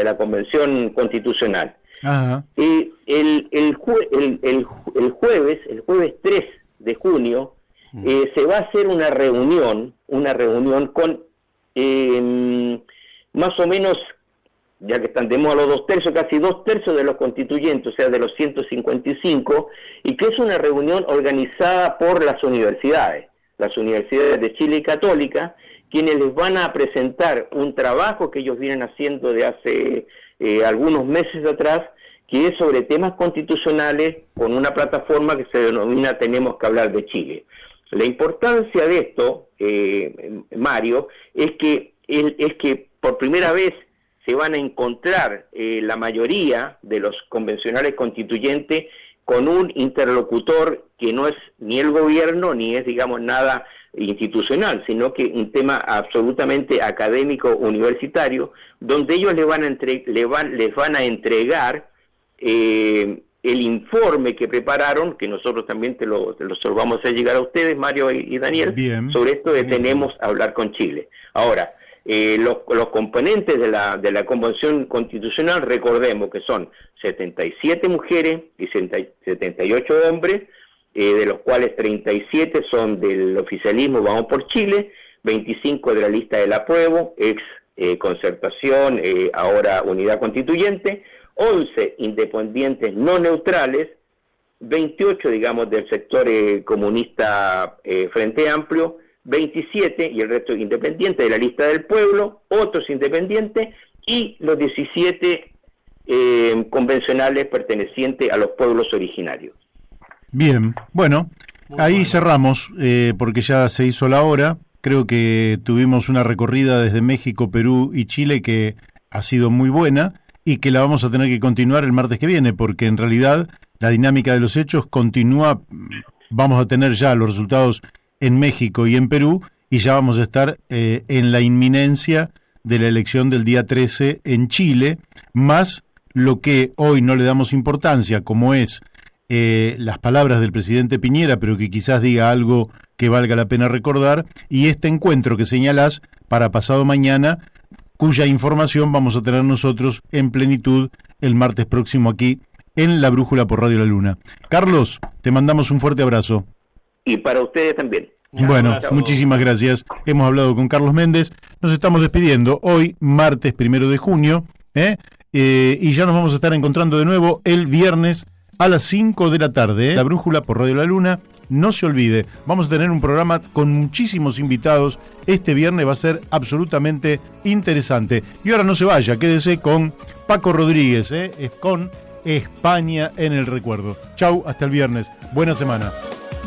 la Convención Constitucional. Ajá. El jueves 3 de junio, se va a hacer una reunión con más o menos, ya que estamos a los 2/3, casi 2/3 de los constituyentes, o sea, de los 155, y que es una reunión organizada por las universidades de Chile y Católica, quienes les van a presentar un trabajo que ellos vienen haciendo de hace algunos meses atrás, que es sobre temas constitucionales, con una plataforma que se denomina Tenemos que hablar de Chile. La importancia de esto, Mario, es que por primera vez se van a encontrar la mayoría de los convencionales constituyentes con un interlocutor que no es ni el gobierno ni es, digamos, nada institucional, sino que un tema absolutamente académico universitario, donde ellos les van a entregar el informe que prepararon, que nosotros también se lo vamos a hacer llegar a ustedes, Mario y Daniel. Bien, sobre esto de Tenemos que hablar con Chile. Ahora, los componentes de la Convención Constitucional, recordemos que son 77 mujeres y 78 hombres, de los cuales 37 son del oficialismo Vamos por Chile, 25 de la lista del apruebo, ex Concertación, ahora Unidad Constituyente, 11 independientes no neutrales, 28, digamos, del sector comunista Frente Amplio, 27 y el resto independientes de la lista del pueblo, otros independientes, y los 17 convencionales pertenecientes a los pueblos originarios. Bien, bueno, ahí cerramos, porque ya se hizo la hora. Creo que tuvimos una recorrida desde México, Perú y Chile que ha sido muy buena, y que la vamos a tener que continuar el martes que viene, porque en realidad la dinámica de los hechos continúa. Vamos a tener ya los resultados en México y en Perú, y ya vamos a estar en la inminencia de la elección del día 13 en Chile, más lo que hoy no le damos importancia, como es las palabras del presidente Piñera, pero que quizás diga algo que valga la pena recordar, y este encuentro que señalás para pasado mañana, cuya información vamos a tener nosotros en plenitud el martes próximo aquí en La Brújula por Radio La Luna. Carlos, te mandamos un fuerte abrazo. Y para ustedes también. Bueno, abrazo. muchísimas gracias. Hemos hablado con Carlos Méndez. Nos estamos despidiendo hoy, martes 1 de junio, y ya nos vamos a estar encontrando de nuevo el viernes a las 5 de la tarde. La Brújula por Radio La Luna. No se olvide, vamos a tener un programa con muchísimos invitados. Este viernes va a ser absolutamente interesante. Y ahora no se vaya, quédese con Paco Rodríguez, con España en el recuerdo. Chau, hasta el viernes. Buena semana.